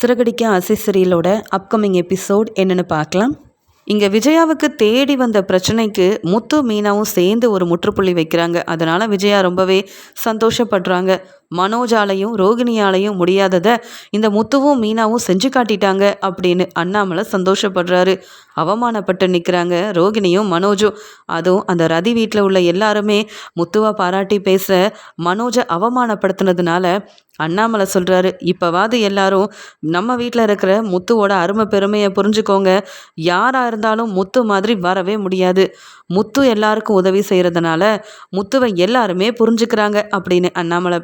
சிறகடிக்க ஆசை சீரியலோட upcoming episode என்னென்னு பார்க்கலாம். இங்கே விஜயாவுக்கு தேடி வந்த பிரச்சனைக்கு முத்து மீனாவும் சேர்ந்து ஒரு முற்றுப்புள்ளி வைக்கிறாங்க. அதனால் விஜயா ரொம்பவே சந்தோஷப்படுறாங்க. மனோஜாலையும் ரோகிணியாலையும் முடியாததை இந்த முத்துவும் மீனாவும் செஞ்சு காட்டிட்டாங்க அப்படின்னு அண்ணாமலை சந்தோஷப்படுறாரு. அவமானப்பட்டு நிற்கிறாங்க ரோகிணியும் மனோஜும். அதுவும் அந்த ரதி வீட்டில் உள்ள எல்லாருமே முத்துவை பாராட்டி பேச மனோஜை அவமானப்படுத்தினதுனால அண்ணாமலை சொல்கிறாரு, இப்போவாது எல்லாரும் நம்ம வீட்டில் இருக்கிற முத்துவோட அருமை பெருமையை புரிஞ்சுக்கோங்க. யாராக இருந்தாலும் முத்து மாதிரி வரவே முடியாது. முத்து எல்லாருக்கும் உதவி செய்கிறதுனால முத்துவை எல்லாருமே புரிஞ்சுக்கிறாங்க அப்படின்னு அண்ணாமலை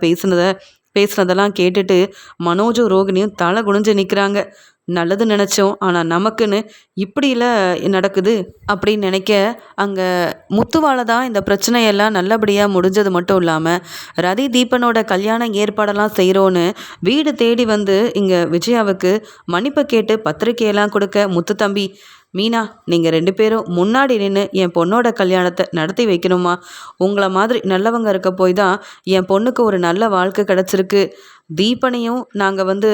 பேசுனதெல்லாம் கேட்டுட்டு மனோஜும் ரோகிணியும் தலை குனிஞ்சு நிற்கிறாங்க. நல்லது நினச்சோம், ஆனால் நமக்குன்னு இப்படில நடக்குது அப்படின்னு நினைக்க அங்கே முத்துவால் தான் இந்த பிரச்சனையெல்லாம் நல்லபடியாக முடிஞ்சது மட்டும் இல்லாமல் ரதி தீபனோட கல்யாண ஏற்பாடெல்லாம் செய்கிறோன்னு வீடு தேடி வந்து இங்கே விஜயாவுக்கு மன்னிப்பு கேட்டு பத்திரிக்கையெல்லாம் கொடுக்க முத்து தம்பி மீனா, நீங்கள் 2 பேரும் முன்னாடி நின்று என் பொண்ணோட கல்யாணத்தை நடத்தி வைக்கணுமா? உங்களை மாதிரி நல்லவங்க இருக்க போய் தான் என் பொண்ணுக்கு ஒரு நல்ல வாழ்க்கை கிடச்சிருக்கு. தீபனையும் நாங்கள்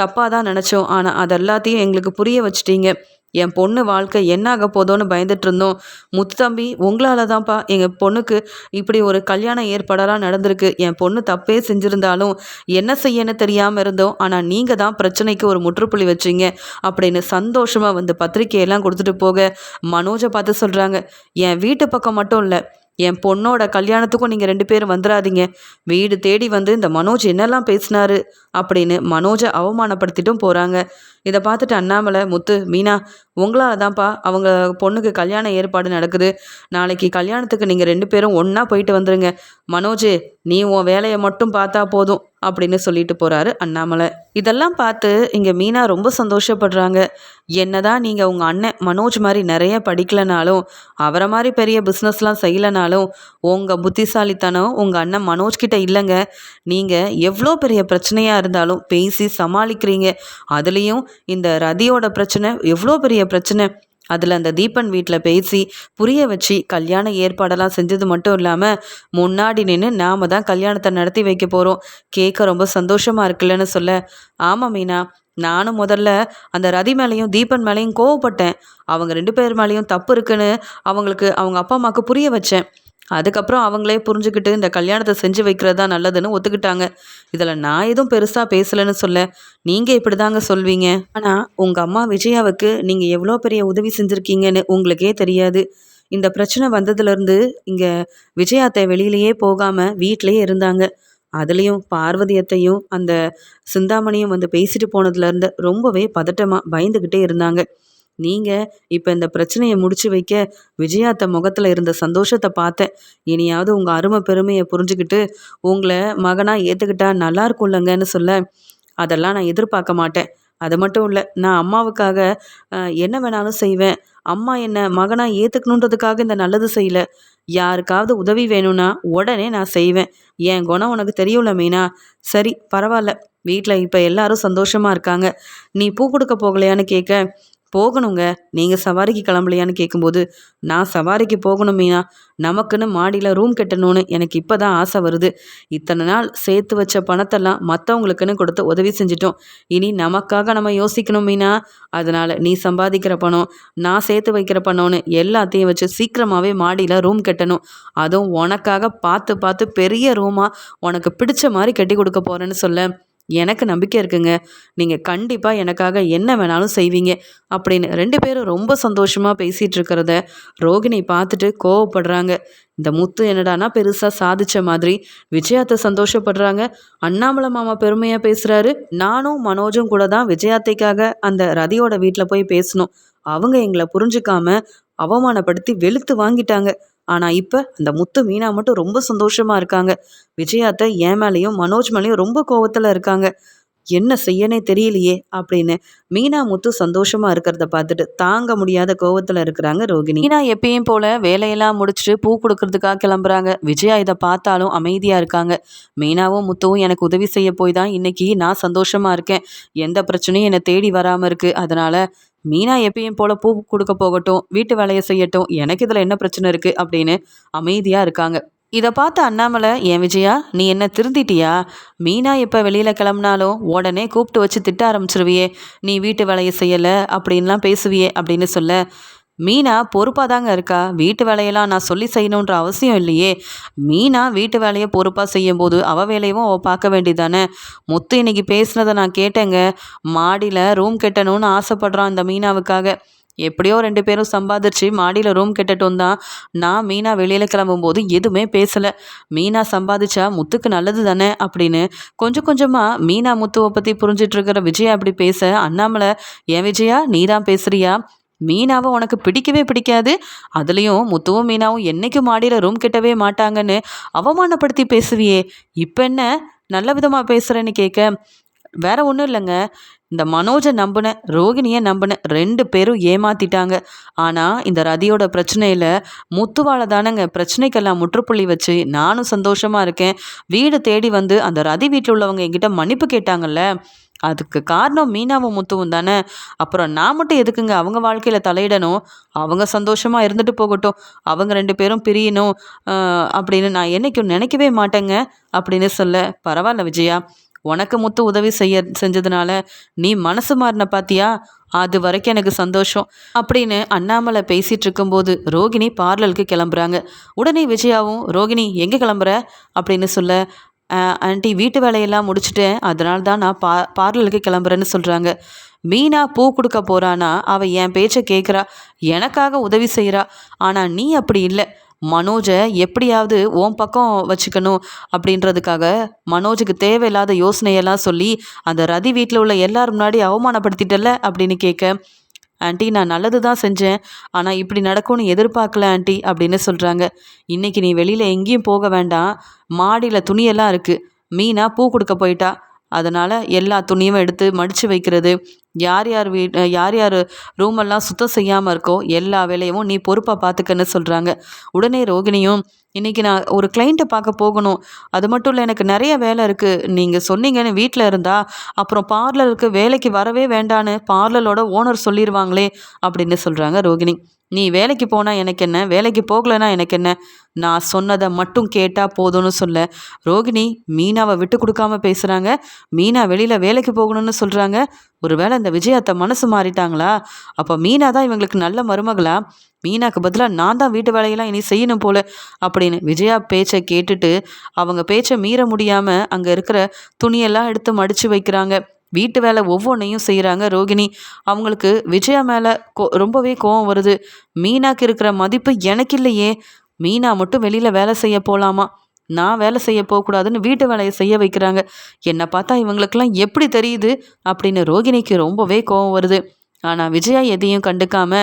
தப்பாக தான் நினச்சோம், ஆனால் அதெல்லாத்தையும் எங்களுக்கு புரிய வச்சிட்டீங்க. என் பொண்ணு வாழ்க்கை என்ன ஆக போதோன்னு பயந்துட்டு இருந்தோம். முத்து தம்பி, உங்களால் தான்ப்பா எங்கள் பொண்ணுக்கு இப்படி ஒரு கல்யாண ஏற்பாடெல்லாம் நடந்திருக்கு. என் பொண்ணு தப்பே செஞ்சுருந்தாலும் என்ன செய்யன்னு தெரியாமல் இருந்தோம், ஆனால் நீங்கள் தான் பிரச்சனைக்கு ஒரு முற்றுப்புள்ளி வச்சிங்க அப்படின்னு சந்தோஷமாக பத்திரிக்கையெல்லாம் கொடுத்துட்டு போக மனோஜை பார்த்து சொல்கிறாங்க, என் வீட்டு பக்கம் மட்டும் இல்லை, என் பொண்ணோட கல்யாணத்துக்கும் நீங்கள் 2 பேரும் வந்துடாதீங்க. வீடு தேடி இந்த மனோஜ் என்னெல்லாம் பேசினாரு அப்படின்னு மனோஜை அவமானப்படுத்திட்டும் போகிறாங்க. இதை பார்த்துட்டு அண்ணாமலை, முத்து, மீனா, உங்களால் தான்ப்பா அவங்க பொண்ணுக்கு கல்யாண ஏற்பாடு நடக்குது. நாளைக்கு கல்யாணத்துக்கு நீங்கள் 2 பேரும் ஒன்றா போயிட்டு வந்துடுங்க. மனோஜ், நீ உன் வேலையை மட்டும் பார்த்தா போதும் அப்படின்னு சொல்லிட்டு போகிறாரு அண்ணாமலை. இதெல்லாம் பார்த்து இங்கே மீனா ரொம்ப சந்தோஷப்படுறாங்க. என்னதான் நீங்கள் உங்கள் அண்ணன் மனோஜ் மாதிரி நிறைய படிக்கலைனாலும் அவரை மாதிரி பெரிய பிஸ்னஸ்லாம் செய்யலைனாலும் உங்கள் புத்திசாலித்தனம் உங்கள் அண்ணன் மனோஜ்கிட்ட இல்லைங்க. நீங்கள் எவ்வளோ பெரிய பிரச்சனையாக இருந்தாலும் பேசி சமாளிக்கிறீங்க. அதுலேயும் இந்த ரதியோட பிரச்சனை எவ்வளோ பெரிய பிரச்சனை. அதில் அந்த தீபன் வீட்டில் பேசி புரிய வச்சு கல்யாண ஏற்பாடெல்லாம் செஞ்சது மட்டும் இல்லாமல் முன்னாடி நின்று நாம் தான் கல்யாணத்தை நடத்தி வைக்க போகிறோம். கேட்க ரொம்ப சந்தோஷமாக இருக்குல்லன்னு சொல்ல, ஆமாம் மீனா, நானும் முதல்ல அந்த ரதி மேலேயும் தீபன் மேலேயும் கோவப்பட்டேன். அவங்க 2 பேர் மேலேயும் தப்பு இருக்குன்னு அவங்களுக்கு அவங்க அப்பா அம்மாவுக்கு புரிய வச்சேன். அதுக்கப்புறம் அவங்களே புரிஞ்சுக்கிட்டு இந்த கல்யாணத்தை செஞ்சு வைக்கிறது தான் நல்லதுன்னு ஒத்துக்கிட்டாங்க. இதில் நான் எதுவும் பெருசாக பேசலைன்னு சொல்ல, நீங்கள் இப்படி தாங்க சொல்வீங்க. ஆனால் உங்கள் அம்மா விஜயாவுக்கு நீங்கள் எவ்வளோ பெரிய உதவி செஞ்சுருக்கீங்கன்னு உங்களுக்கே தெரியாது. இந்த பிரச்சனை வந்ததுலேருந்து இங்கே விஜயாத்தை வெளியிலேயே போகாமல் வீட்டிலேயே இருந்தாங்க. அதுலேயும் பார்வதியத்தையும் அந்த சிந்தாமணியும் பேசிட்டு போனதுலேருந்து ரொம்பவே பதட்டமாக பயந்துக்கிட்டே இருந்தாங்க. நீங்கள் இப்போ இந்த பிரச்சனையை முடிச்சு வைக்க விஜயாத்த முகத்தில் இருந்த சந்தோஷத்தை பார்த்தேன். இனியாவது உங்கள் அருமை பெருமையை புரிஞ்சுக்கிட்டு உங்களை மகனாக ஏற்றுக்கிட்டா நல்லா இருக்கும்லங்கன்னு சொல்ல, அதெல்லாம் நான் எதிர்பார்க்க மாட்டேன். அது மட்டும் இல்லை, நான் அம்மாவுக்காக என்ன வேணாலும் செய்வேன். அம்மா என்னை மகனாக ஏற்றுக்கணுன்றதுக்காக இந்த நல்லது செய்யலை. யாருக்காவது உதவி வேணும்னா உடனே நான் செய்வேன். என் குணம் உனக்கு தெரியும்ல மீனா. சரி, பரவாயில்ல, வீட்டில் இப்போ எல்லாரும் சந்தோஷமாக இருக்காங்க. நீ பூ கொடுக்க போகலையான்னு கேட்க, போகணுங்க, நீங்கள் சவாரிக்கு கிளம்பலையான்னு கேட்கும்போது, நான் சவாரிக்கு போகணும் மீனா. நமக்குன்னு மாடியில் ரூம் கட்டணும்னு எனக்கு இப்போ தான் ஆசை வருது. இத்தனை நாள் சேர்த்து வச்ச பணத்தெல்லாம் மற்றவங்களுக்குன்னு கொடுத்து உதவி செஞ்சிட்டோம். இனி நமக்காக நம்ம யோசிக்கணும் மீனா. அதனால் நீ சம்பாதிக்கிற பணம், நான் சேர்த்து வைக்கிற பணம்னு எல்லாத்தையும் வச்சு சீக்கிரமாகவே மாடியில் ரூம் கட்டணும். அதுவும் உனக்காக பார்த்து பார்த்து பெரிய ரூமாக உனக்கு பிடிச்ச மாதிரி கட்டி கொடுக்க போகிறேன்னு சொல்ல, எனக்கு நம்பிக்கை இருக்குங்க. நீங்கள் கண்டிப்பாக எனக்காக என்ன வேணாலும் செய்வீங்க அப்படின்னு 2 பேரும் ரொம்ப சந்தோஷமாக பேசிகிட்டு இருக்கிறத ரோகிணி பார்த்துட்டு கோவப்படுறாங்க. இந்த முத்து என்னடானா பெருசாக சாதித்த மாதிரி விஜயாத்தை சந்தோஷப்படுறாங்க. அண்ணாமலை மாமா பெருமையாக பேசுகிறாரு. நானும் மனோஜும் கூட தான் விஜயாத்தைக்காக அந்த ரதியோட வீட்டில் போய் பேசணும். அவங்க எங்களை புரிஞ்சுக்காம அவமானப்படுத்தி வெளுத்து வாங்கிட்டாங்க. ஆனால் இப்போ அந்த முத்து மீனா மட்டும் ரொம்ப சந்தோஷமாக இருக்காங்க. விஜயாத்தை என் மேலேயும் மனோஜ் மேலேயும் ரொம்ப கோவத்தில் இருக்காங்க. என்ன செய்யனே தெரியலையே அப்படின்னு மீனா முத்து சந்தோஷமாக இருக்கிறத பார்த்துட்டு தாங்க முடியாத கோவத்தில் இருக்கிறாங்க ரோகிணி. மீனா எப்பயும் போல் வேலையெல்லாம் முடிச்சுட்டு பூ கொடுக்கறதுக்காக கிளம்புறாங்க. விஜயா இதை பார்த்தாலும் அமைதியாக இருக்காங்க. மீனாவும் முத்துவும் எனக்கு உதவி செய்ய போய் தான் இன்னைக்கு நான் சந்தோஷமாக இருக்கேன். எந்த பிரச்சனையும் என்னை தேடி வராமல் இருக்குது. அதனால் மீனா எப்பயும் போல் பூ கொடுக்க போகட்டும், வீட்டு வேலையை செய்யட்டும், எனக்கு இதில் என்ன பிரச்சனை இருக்குது அப்படின்னு அமைதியாக இருக்காங்க. இதை பார்த்த அண்ணாமலை, "ஏன் விஜயா, நீ என்ன திருந்திட்டியா? மீனா எப்போ வெளியில் கிளம்புனாலும் உடனே கூப்பிட்டு வச்சு திட்ட ஆரம்பிச்சிருவியே, நீ வீட்டு வேலையை செய்யலை அப்படின்லாம் பேசுவியே" அப்படின்னு சொல்ல, "மீனா பொறுப்பாக தாங்க இருக்கா, வீட்டு வேலையெல்லாம் நான் சொல்லி செய்யணுன்ற அவசியம் இல்லையே. மீனா வீட்டு வேலையை பொறுப்பாக செய்யும்போது அவள் வேலையவும் அவள் பார்க்க வேண்டியதானே. முத்து இன்னைக்கு பேசுனதை நான் கேட்டேங்க. மாடியில் ரூம் கட்டணும்னு ஆசைப்படுறான் இந்த மீனாவுக்காக. எப்படியோ 2 பேரும் சம்பாதிச்சு மாடியில் ரூம் கட்டட்டும் தான். நான் மீனா வெளியில் கிளம்பும்போது எதுவுமே பேசலை. மீனா சம்பாதிச்சா முத்துக்கு நல்லது தானே" அப்படின்னு கொஞ்சம் கொஞ்சமாக மீனா முத்துவை பற்றி புரிஞ்சிட்டு இருக்கிற விஜயா அப்படி பேச, அண்ணாமலை, "ஏன் விஜயா, நீ தான் பேசுறியா? மீனாவை உனக்கு பிடிக்கவே பிடிக்காது, அதுலேயும் முத்துவும் மீனாவும் என்னைக்கும் மாடியில் ரூம் கட்டவே மாட்டாங்கன்னு அவமானப்படுத்தி பேசுவியே, இப்போ என்ன நல்ல விதமாக பேசுகிறேன்னு" கேட்க, "வேற ஒன்றும் இல்லைங்க. இந்த மனோஜை நம்பினேன், ரோகிணியை நம்பினேன், 2 பேரும் ஏமாத்திட்டாங்க. ஆனால் இந்த ரதியோட பிரச்சனையில் முத்துவால தானேங்க பிரச்சனைக்கெல்லாம் முற்றுப்புள்ளி வச்சு நானும் சந்தோஷமாக இருக்கேன். வீடு தேடி வந்து அந்த ரதி வீட்டில் உள்ளவங்க என்கிட்ட மன்னிப்பு கேட்டாங்கல்ல, அதுக்கு காரணம் மீனாவும் முத்துவும் தானே. அப்புறம் நான் மட்டும் எதுக்குங்க அவங்க வாழ்க்கையில் தலையிடணும்? அவங்க சந்தோஷமாக இருந்துட்டு போகட்டும். அவங்க 2 பேரும் பிரியணும் அப்படின்னு நான் என்னைக்கும் நினைக்கவே மாட்டேங்க" அப்படின்னு சொல்ல, "பரவாயில்ல விஜயா, உனக்கு முத்து உதவி செஞ்சதுனால நீ மனசு மாறின பாத்தியா, அது வரைக்கும் எனக்கு சந்தோஷம்" அப்படின்னு அண்ணாமலை பேசிட்டு இருக்கும்போது ரோகிணி பார்லருக்கு கிளம்புறாங்க. உடனே விஜயாவும், "ரோகிணி எங்கே கிளம்புற?" அப்படின்னு சொல்ல, ஆண்டி, வீட்டு வேலையெல்லாம் முடிச்சுட்டேன், அதனால தான் நான் பார்லருக்கு கிளம்புறேன்னு" சொல்கிறாங்க. "மீனா பூ கொடுக்க போகிறானா, அவள் என் பேச்சை கேட்குறா, எனக்காக உதவி செய்கிறா. ஆனால் நீ அப்படி இல்லை. மனோஜை எப்படியாவது உன் பக்கம் வச்சுக்கணும் அப்படின்றதுக்காக மனோஜுக்கு தேவையில்லாத யோசனையெல்லாம் சொல்லி அந்த ரதி வீட்டில் உள்ள எல்லாரும் முன்னாடி அவமானப்படுத்திட்டல" அப்படின்னு கேட்க, "ஆண்டி, நான் நல்லது தான் செஞ்சேன், ஆனால் இப்படி நடக்கும்னு எதிர்பார்க்கல ஆண்டி" அப்படின்னு சொல்கிறாங்க. "இன்னைக்கு நீ வெளியில் எங்கேயும் போக வேண்டாம், மாடியில் துணியெல்லாம் இருக்குது. மீனா பூ கொடுக்க போயிட்டா, அதனால் எல்லா துணியும் எடுத்து மடித்து வைக்கிறது, யார் யார் யார் யார் ரூமெல்லாம் சுத்தம் செய்யாமல் இருக்கோ எல்லா வேலையும் நீ பொறுப்பாக பார்த்துக்கன்னு" சொல்கிறாங்க. உடனே ரோகிணியும், "இன்றைக்கி நான் ஒரு கிளைண்ட்டை பார்க்க போகணும், அது மட்டும் இல்லை எனக்கு நிறைய வேலை இருக்குது, நீங்கள் சொன்னீங்கன்னு வீட்டில் இருந்தா அப்புறம் பார்லருக்கு வேலைக்கு வரவே வேண்டான்னு பார்லரோட ஓனர் சொல்லிடுவாங்களே" அப்படின்னு சொல்கிறாங்க ரோகிணி. "நீ வேலைக்கு போனால் எனக்கு என்ன, வேலைக்கு போகலைன்னா எனக்கு என்ன, நான் சொன்னதை மட்டும் கேட்டால் போதும்னு" சொல்ல, ரோகிணி மீனாவை விட்டு கொடுக்காம பேசுகிறாங்க. மீனா வெளியில் வேலைக்கு போகணும்னு சொல்கிறாங்க. ஒருவேளை இந்த விஜயாத்தை மனசு மாறிட்டாங்களா? அப்போ மீனா தான் இவங்களுக்கு நல்ல மருமகளா? மீனாக்கு பதிலாக நான் தான் வீட்டு வேலையெல்லாம் இனி செய்யணும் போல அப்படின்னு விஜயா பேச்சை கேட்டுட்டு அவங்க பேச்சை மீற முடியாமல் அங்கே இருக்கிற துணியெல்லாம் எடுத்து மடித்து வைக்கிறாங்க. வீட்டு வேலை ஒவ்வொன்றையும் செய்கிறாங்க ரோகிணி. அவங்களுக்கு விஜயா மேலே ரொம்பவே கோவம் வருது. மீனாக்கு இருக்கிற மதிப்பு எனக்கு இல்லையே, மீனா மட்டும் வெளியில் வேலை செய்ய போகலாமா, நான் வேலை செய்ய போகக்கூடாதுன்னு வீட்டு வேலையை செய்ய வைக்கிறாங்க. என்னை பார்த்தா இவங்களுக்கெல்லாம் எப்படி தெரியுது அப்படின்னு ரோகிணிக்கு ரொம்பவே கோவம் வருது. ஆனால் விஜயா எதையும் கண்டுக்காம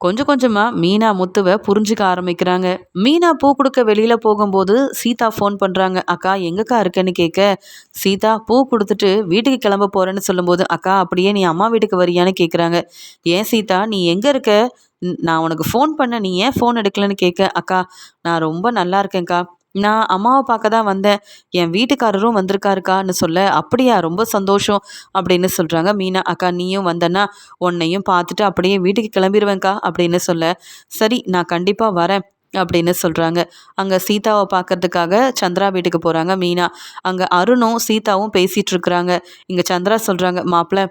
கொஞ்சம் கொஞ்சமாக மீனா முத்துவை புரிஞ்சுக்க ஆரம்பிக்கிறாங்க. மீனா பூ கொடுக்க வெளியில் போகும்போது சீதா ஃபோன் பண்ணுறாங்க. "அக்கா எங்கக்கா இருக்கேன்னு" கேட்க, சீதா பூ கொடுத்துட்டு வீட்டுக்கு கிளம்ப போகிறேன்னு சொல்லும்போது, "அக்கா அப்படியே நீ அம்மா வீட்டுக்கு வரியான்னு" கேட்குறாங்க. "ஏன் சீதா, நீ எங்கே இருக்க? நான் உனக்கு ஃபோன் பண்ண, நீ ஏன் ஃபோன் எடுக்கலன்னு" கேட்க, "அக்கா நான் ரொம்ப நல்லா இருக்கேன்க்கா, நான் அம்மாவை பார்க்க தான் வந்தேன், என் வீட்டுக்காரரும் வந்திருக்காருக்கான்னு" சொல்ல, "அப்படியா, ரொம்ப சந்தோஷம்" அப்படின்னு சொல்கிறாங்க மீனா. "அக்கா நீயும் வந்தேன்னா உன்னையும் பார்த்துட்டு அப்படியே வீட்டுக்கு கிளம்பிடுவேன்க்கா" அப்படின்னு சொல்ல, "சரி நான் கண்டிப்பாக வரேன்" அப்படின்னு சொல்கிறாங்க. அங்கே சீதாவை பார்க்கறதுக்காக சந்திரா வீட்டுக்கு போகிறாங்க மீனா. அங்கே அருணும் சீதாவும் பேசிகிட்டு இருக்கிறாங்க. இங்கே சந்திரா சொல்கிறாங்க, "மாப்பிள்ள,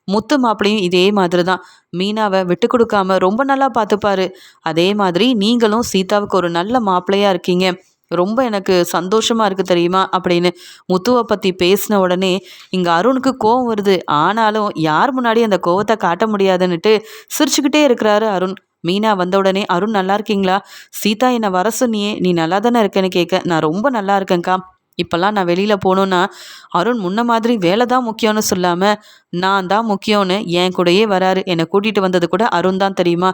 முத்து மாப்பிளையும் இதே மாதிரி தான் மீனாவை விட்டு கொடுக்காம ரொம்ப நல்லா பார்த்துப்பாரு. அதே மாதிரி நீங்களும் சீதாவுக்கு ஒரு நல்ல மாப்பிள்ளையாக இருக்கீங்க, ரொம்ப எனக்கு சந்தோஷமா இருக்கு தெரியுமா" அப்படின்னு முத்துவை பற்றி பேசின உடனே இங்கே அருணுக்கு கோவம் வருது. ஆனாலும் யார் முன்னாடி அந்த கோவத்தை காட்ட முடியாதுன்னுட்டு சிரிச்சுக்கிட்டே இருக்கிறாரு அருண். மீனா வந்த உடனே, "அருண் நல்லா இருக்கீங்களா? சீதா என்னை வர சொன்னியே, நீ நல்லா தானே இருக்கேன்னு" கேட்க, "நான் ரொம்ப நல்லா இருக்கேன்க்கா, இப்போல்லாம் நான் வெளியில் போகணுன்னா அருண் முன்ன மாதிரி வேலை தான் முக்கியம்னு சொல்லாமல் நான் தான் முக்கியம்னு என் கூடயே வராரு. என்னை கூட்டிகிட்டு வந்தது கூட அருண் தான் தெரியுமா.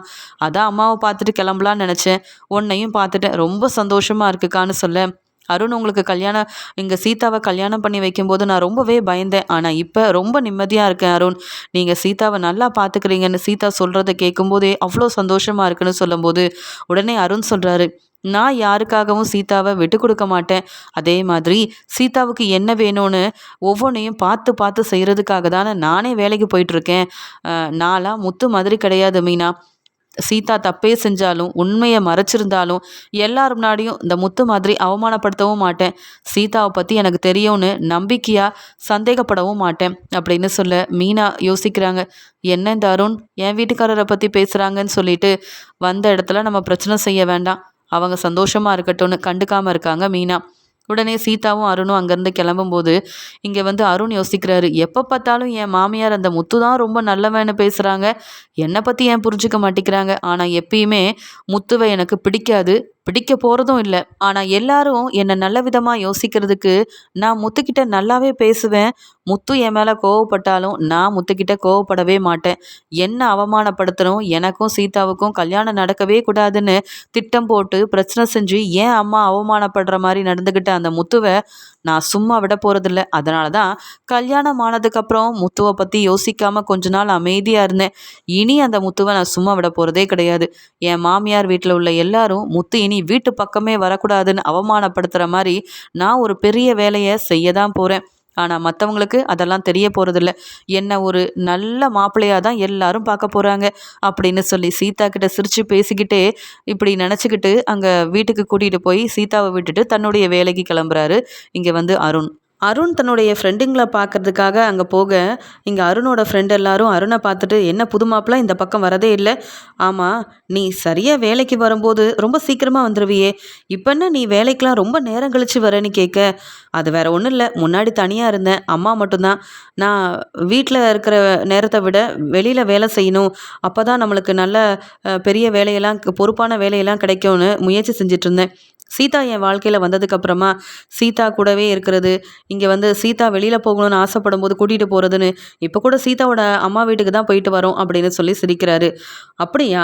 அதான் அம்மாவை பார்த்துட்டு கிளம்பலான்னு நினச்சேன், உன்னையும் பார்த்துட்டேன், ரொம்ப சந்தோஷமாக இருக்குக்கான்னு சொல்ல, அருண் உங்களுக்கு கல்யாணம், இங்கே சீதாவை கல்யாணம் பண்ணி வைக்கும்போது நான் ரொம்பவே பயந்தேன், ஆனால் இப்போ ரொம்ப நிம்மதியாக இருக்கேன் அருண், நீங்கள் சீதாவை நல்லா பார்த்துக்கிறீங்கன்னு சீதா சொல்கிறத கேட்கும்போதே அவ்வளோ சந்தோஷமாக இருக்குன்னு சொல்லும்போது உடனே அருண் சொல்கிறாரு, "நான் யாருக்காகவும் சீதாவை விட்டு கொடுக்க மாட்டேன், அதே மாதிரி சீதாவுக்கு என்ன வேணும்னு ஒவ்வொன்றையும் பார்த்து பார்த்து செய்கிறதுக்காக தானே நானே வேலைக்கு போயிட்டுருக்கேன். நான்லாம் முத்து மாதிரி கிடையாது மீனா, சீதா தப்பே செஞ்சாலும் உண்மையை மறைச்சிருந்தாலும் எல்லார் முன்னாடியும் இந்த முத்து மாதிரி அவமானப்படுத்தவும் மாட்டேன். சீதாவை பற்றி எனக்கு தெரியும்னு நம்பிக்கையாக சந்தேகப்படவும் மாட்டேன் அப்படின்னு சொல்ல மீனா யோசிக்கிறாங்க. என்ன இந்த அருண் என் வீட்டுக்காரரை பற்றி பேசுகிறாங்கன்னு சொல்லிட்டு வந்த இடத்துல நம்ம பிரச்சனை செய்ய வேண்டாம், அவங்க சந்தோஷமாக இருக்கட்டும்னு கண்டுக்காமல் இருக்காங்க மீனா. உடனே சீதாவும் அருணும் அங்கேருந்து கிளம்பும்போது இங்கே அருண் யோசிக்கிறாரு. எப்போ பார்த்தாலும் என் மாமியார் அந்த முத்து தான் ரொம்ப நல்லவன்னு பேசுகிறாங்க, என்னை பற்றி ஏன் புரிஞ்சுக்க மாட்டேங்கிறாங்க. ஆனால் எப்பயுமே முத்துவை எனக்கு பிடிக்காது, பிடிக்க போகிறதும் இல்லை. ஆனால் எல்லாரும் என்னை நல்ல விதமாக யோசிக்கிறதுக்கு நான் முத்துக்கிட்ட நல்லாவே பேசுவேன். முத்து என் மேலே கோவப்பட்டாலும் நான் முத்துக்கிட்ட கோவப்படவே மாட்டேன். என்ன அவமானப்படுத்தணும், எனக்கும் சீதாவுக்கும் கல்யாணம் நடக்கவே கூடாதுன்னு திட்டம் போட்டு பிரச்சனை செஞ்சு ஏன் அம்மா அவமானப்படுற மாதிரி நடந்துக்கிட்ட அந்த முத்துவை நான் சும்மா விட போகிறதில்ல. அதனால தான் கல்யாணம் ஆனதுக்கப்புறம் முத்துவை பற்றி யோசிக்காமல் கொஞ்ச நாள் அமைதியாக இருந்தேன். இனி அந்த முத்துவை நான் சும்மா விட போகிறதே கிடையாது. என் மாமியார் வீட்டில் உள்ள எல்லாரும் முத்து இனி வீட்டு பக்கமே வரக்கூடாதுன்னு அவமானப்படுத்துகிற மாதிரி நான் ஒரு பெரிய வேலையை செய்ய தான் போகிறேன். ஆனால் மற்றவங்களுக்கு அதெல்லாம் தெரிய போகிறதில்ல. என்ன ஒரு நல்ல மாப்பிள்ளையாக தான் எல்லாரும் பார்க்க போகிறாங்க அப்படின்னு சொல்லி சீதா கிட்ட சிரித்து பேசிக்கிட்டே இப்படி நினச்சிக்கிட்டு அங்கே வீட்டுக்கு கூட்டிகிட்டு போய் சீதாவை விட்டுட்டு தன்னுடைய வேலைக்கு கிளம்புறாரு இங்கே அருண். அருண் தன்னுடைய ஃப்ரெண்டுங்களை பார்க்கறதுக்காக அங்கே போக இங்கே அருணோட ஃப்ரெண்ட் எல்லாரும் அருணை பார்த்துட்டு, என்ன புது மாப்பிள்ளை இந்த பக்கம் வரதே இல்லை, ஆமாம் நீ சரியாக வேலைக்கு வரும்போது ரொம்ப சீக்கிரமாக வந்துடுவியே, இப்போ என்ன நீ வேலைக்கெலாம் ரொம்ப நேரம் கழித்து வரேன்னு கேட்க, அது வேற ஒன்றும் இல்லை, முன்னாடி தனியாக இருந்தேன், அம்மா மட்டும்தான், நான் வீட்டில் இருக்கிற நேரத்தை விட வெளியில் வேலை செய்யணும், அப்போ தான் நம்மளுக்கு நல்ல பெரிய வேலையெல்லாம் பொறுப்பான வேலையெல்லாம் கிடைக்கும்னு முயற்சி செஞ்சிட்டு இருந்தேன். சீதா என் வாழ்க்கையில் வந்ததுக்கப்புறமா சீதா கூடவே இருக்கிறது, இங்கே சீதா வெளியில் போகணும்னு ஆசைப்படும் போது கூட்டிகிட்டு போகிறதுன்னு இப்போ கூட சீதாவோட அம்மா வீட்டுக்கு தான் போயிட்டு வரோம் அப்படின்னு சொல்லி சிரிக்கிறாரு. அப்படியா,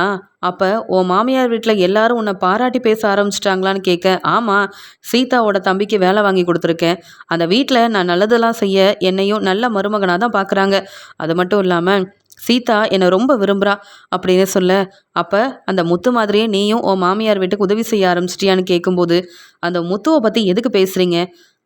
அப்போ உன் மாமியார் வீட்டில் எல்லாரும் உன்னை பாராட்டி பேச ஆரம்பிச்சிட்டாங்களான்னு கேட்க, ஆமாம் சீதாவோட தம்பிக்கு வேலை வாங்கி கொடுத்துருக்கேன், அந்த வீட்டில் நான் நல்லதெல்லாம் செய்ய என்னையும் நல்ல மருமகனாக தான் பார்க்குறாங்க, அது மட்டும் இல்லாமல் சீதா என்னை ரொம்ப விரும்புகிறா அப்படின்னு சொல்ல, அப்போ அந்த முத்து மாதிரியே நீயும் உன் மாமியார் வீட்டுக்கு உதவி செய்ய ஆரம்பிச்சிட்டியான்னு கேட்கும்போது, அந்த முத்துவை பற்றி எதுக்கு பேசுகிறீங்க,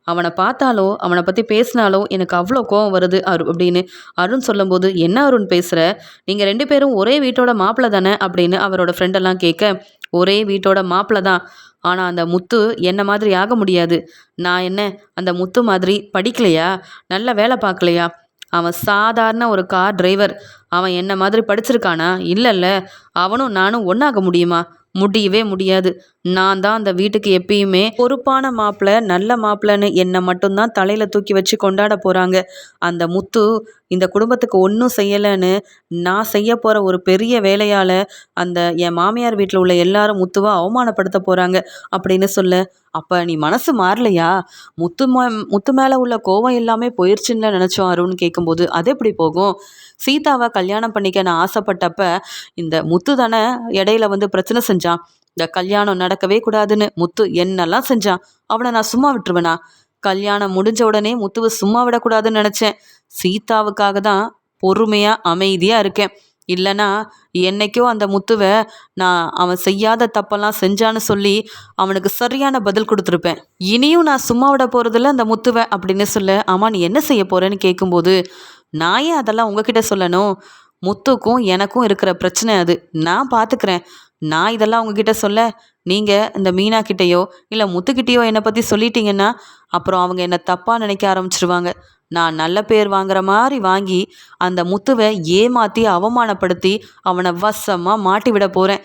அவனை பார்த்தாலோ அவனை பற்றி பேசினாலோ எனக்கு அவ்வளோ கோவம் வருது அப்படின்னு அருண் சொல்லும்போது, என்ன அருண் பேசுகிற, நீங்கள் 2 பேரும் ஒரே வீட்டோட மாப்பிள்ளை தானே அப்படின்னு அவரோட ஃப்ரெண்டெல்லாம் கேட்க, ஒரே வீட்டோட மாப்பிள்ளை தான், ஆனால் அந்த முத்து என்ன மாதிரி ஆக முடியாது, நான் என்ன அந்த முத்து மாதிரி படிக்கலையா, நல்ல வேலை பார்க்கலையா, அவன் சாதாரண ஒரு கார் டிரைவர், அவன் என்ன மாதிரி படிச்சிருக்கானா, இல்லைல்ல, அவனும் நானும் ஒன்றாக முடியுமா, முடியவே முடியாது. நான் தான் அந்த வீட்டுக்கு எப்பயுமே பொறுப்பான மாப்பிள்ளை, நல்ல மாப்பிள்ளைன்னு என்னை மட்டும்தான் தலையில் தூக்கி வச்சு கொண்டாட போகிறாங்க. அந்த முத்து இந்த குடும்பத்துக்கு ஒன்றும் செய்யலைன்னு நான் செய்ய போகிற ஒரு பெரிய வேலையால் அந்த என் மாமியார் வீட்டில் உள்ள எல்லாரும் முத்துவை அவமானப்படுத்த போகிறாங்க அப்படின்னு சொல்ல, அப்போ நீ மனசு மாறலையா, முத்து மேலே உள்ள கோவம் எல்லாமே போயிடுச்சுன்னு நினச்சோம் அருண் கேட்கும்போது, அது எப்படி போகும், சீதாவை கல்யாணம் பண்ணிக்க நான் ஆசைப்பட்டப்ப இந்த முத்து தானே இடையில பிரச்சனை செஞ்சான், இந்த கல்யாணம் நடக்கவே கூடாதுன்னு முத்து என்னெல்லாம் செஞ்சான், அவனை நான் சும்மா விட்டுருவேனா, கல்யாணம் முடிஞ்ச உடனே முத்துவை சும்மா விடக்கூடாதுன்னு நினச்சேன், சீதாவுக்காக தான் பொறுமையாக அமைதியாக இருக்கேன், இல்லைனா என்னைக்கோ அந்த முத்துவை நான் அவன் செய்யாத தப்பெல்லாம் செஞ்சான்னு சொல்லி அவனுக்கு சரியான பதில் கொடுத்துருப்பேன், இனியும் நான் சும்மா விட போகிறதில்ல அந்த முத்துவை அப்படின்னு சொல்ல, ஆமாம் நீ என்ன செய்ய போகிறேன்னு கேட்கும்போது, நான் ஏன் அதெல்லாம் உங்ககிட்ட சொல்லணும், முத்துக்கும் எனக்கும் இருக்கிற பிரச்சனை அது, நான் பார்த்துக்கிறேன், நான் இதெல்லாம் உங்ககிட்ட சொல்ல, நீங்கள் இந்த மீனா கிட்டேயோ இல்லை முத்துக்கிட்டேயோ என்னை பற்றி சொல்லிட்டீங்கன்னா அப்புறம் அவங்க என்னை தப்பாக நினைக்க ஆரம்பிச்சிருவாங்க, நான் நல்ல பேர் வாங்குற மாதிரி வாங்கி அந்த முத்துவை ஏமாற்றி அவமானப்படுத்தி அவனை வசமாக மாட்டி விட போகிறேன்,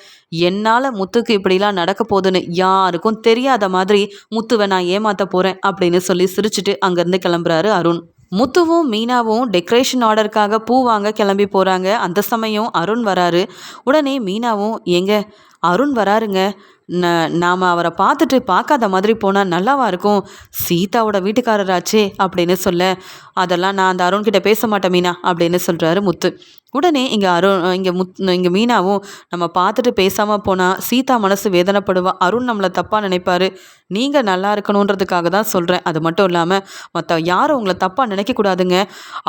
என்னால் முத்துக்கு இப்படிலாம் நடக்க போகுதுன்னு யாருக்கும் தெரியாத மாதிரி முத்துவை நான் ஏமாற்ற போகிறேன் அப்படின்னு சொல்லி சிரிச்சுட்டு அங்கேருந்து கிளம்புறாரு அருண். முத்துவும் மீனாவும் டெக்கரேஷன் ஆர்டருக்காக பூ வாங்க கிளம்பி போகிறாங்க. அந்த சமயம் அருண் வராரு. உடனே மீனாவும், ஏங்க அருண் வராருங்க, நாம் அவரை பார்த்துட்டு பார்க்காத மாதிரி போனால் நல்லாவா இருக்கும், சீதாவோட வீட்டுக்காரராச்சே அப்படின்னு சொல்ல, அதெல்லாம் நான் அந்த அருண்கிட்ட பேச மாட்டேன் மீனா அப்படின்னு சொல்கிறாரு முத்து. உடனே இங்கே மீனாவும், நம்ம பார்த்துட்டு பேசாமல் போனால் சீதா மனசு வேதனைப்படுவா, அருண் நம்மளை தப்பாக நினைப்பார், நீங்கள் நல்லா இருக்கணுன்றதுக்காக தான் சொல்கிறேன், அது மட்டும் இல்லாமல் மற்ற யாரும் உங்களை தப்பாக நினைக்கக்கூடாதுங்க,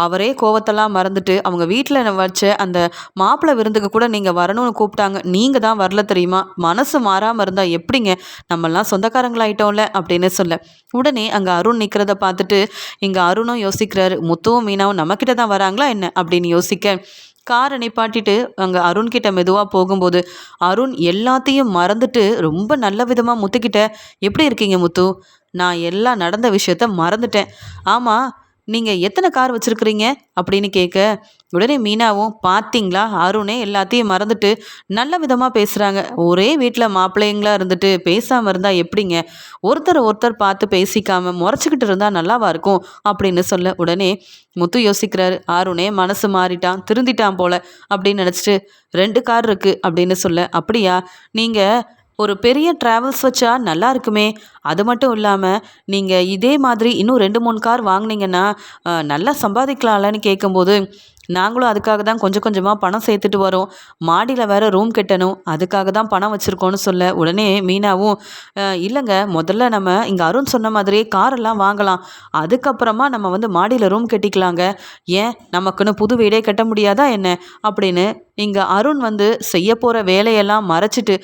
அவரே கோவத்தெல்லாம் மறந்துட்டு அவங்க வீட்டில் வச்ச அந்த மாப்பிள்ளை விருந்துக்கு கூட நீங்கள் வரணும்னு கூப்பிட்டாங்க, நீங்கள் தான் வரல தெரியுமா, மனசு மாறாமல் இருந்தால் எப்படிங்க, நம்மெல்லாம் சொந்தக்காரங்களாயிட்டோம்ல அப்படின்னு சொல்ல, உடனே அங்கே அருண் நிற்கிறத பார்த்துட்டு இங்கே அருணும் யோசிக்கிறாரு, முத்துவும் மீனாவும் நம்மக்கிட்ட தான் வராங்களா என்ன அப்படின்னு யோசிக்க, காரை நிப்பாட்டிட்டு அங்கே அருண் கிட்ட மெதுவாக போகும்போது அருண் எல்லாத்தையும் மறந்துட்டு ரொம்ப நல்ல விதமாக முத்துக்கிட்ட, எப்படி இருக்கீங்க முத்து? நான் எல்லாம் நடந்த விஷயத்த மறந்துட்டேன். ஆமாம், நீங்கள் எத்தனை கார் வச்சுருக்கிறீங்க அப்படின்னு கேட்க, உடனே மீனாவும் பார்த்தீங்களா அருணே எல்லாத்தையும் மறந்துட்டு நல்ல விதமாக பேசுகிறாங்க. ஒரே வீட்டில் மாப்பிள்ளைங்களா இருந்துட்டு பேசாமல் இருந்தால் எப்படிங்க? ஒருத்தர் ஒருத்தர் பார்த்து பேசிக்காமல் முறைச்சிக்கிட்டு இருந்தால் நல்லாவா இருக்கும் அப்படின்னு சொல்ல, உடனே முத்து யோசிக்கிறாரு. அருணே மனசு மாறிட்டான், திருந்திட்டான் போல அப்படின்னு நினச்சிட்டு 2 கார் இருக்குது அப்படின்னு சொல்ல, அப்படியா? நீங்கள் ஒரு பெரிய ட்ராவல்ஸ் வச்சா நல்லா இருக்குமே. அது மட்டும் இல்லாமல் நீங்கள் இதே மாதிரி இன்னும் 2 3 கார் வாங்கினீங்கன்னா நல்லா சம்பாதிக்கலாம்லன்னு கேட்கும்போது, நாங்களும் அதுக்காக தான் கொஞ்சம் கொஞ்சமாக பணம் சேர்த்துட்டு வரோம். மாடியில் வேறு ரூம் கட்டணும், அதுக்காக தான் பணம் வச்சுருக்கோன்னு சொல்ல, உடனே மீனாவும் இல்லைங்க, முதல்ல நம்ம இங்கே அருண் சொன்ன மாதிரியே காரெல்லாம் வாங்கலாம், அதுக்கப்புறமா நம்ம வந்து மாடியில் ரூம் கட்டிக்கலாங்க. ஏன் நமக்குன்னு புது வீடே கட்ட முடியாதா என்ன? அப்படின்னு இங்கே அருண் வந்து செய்ய போகிற வேலையெல்லாம் மறைச்சிட்டு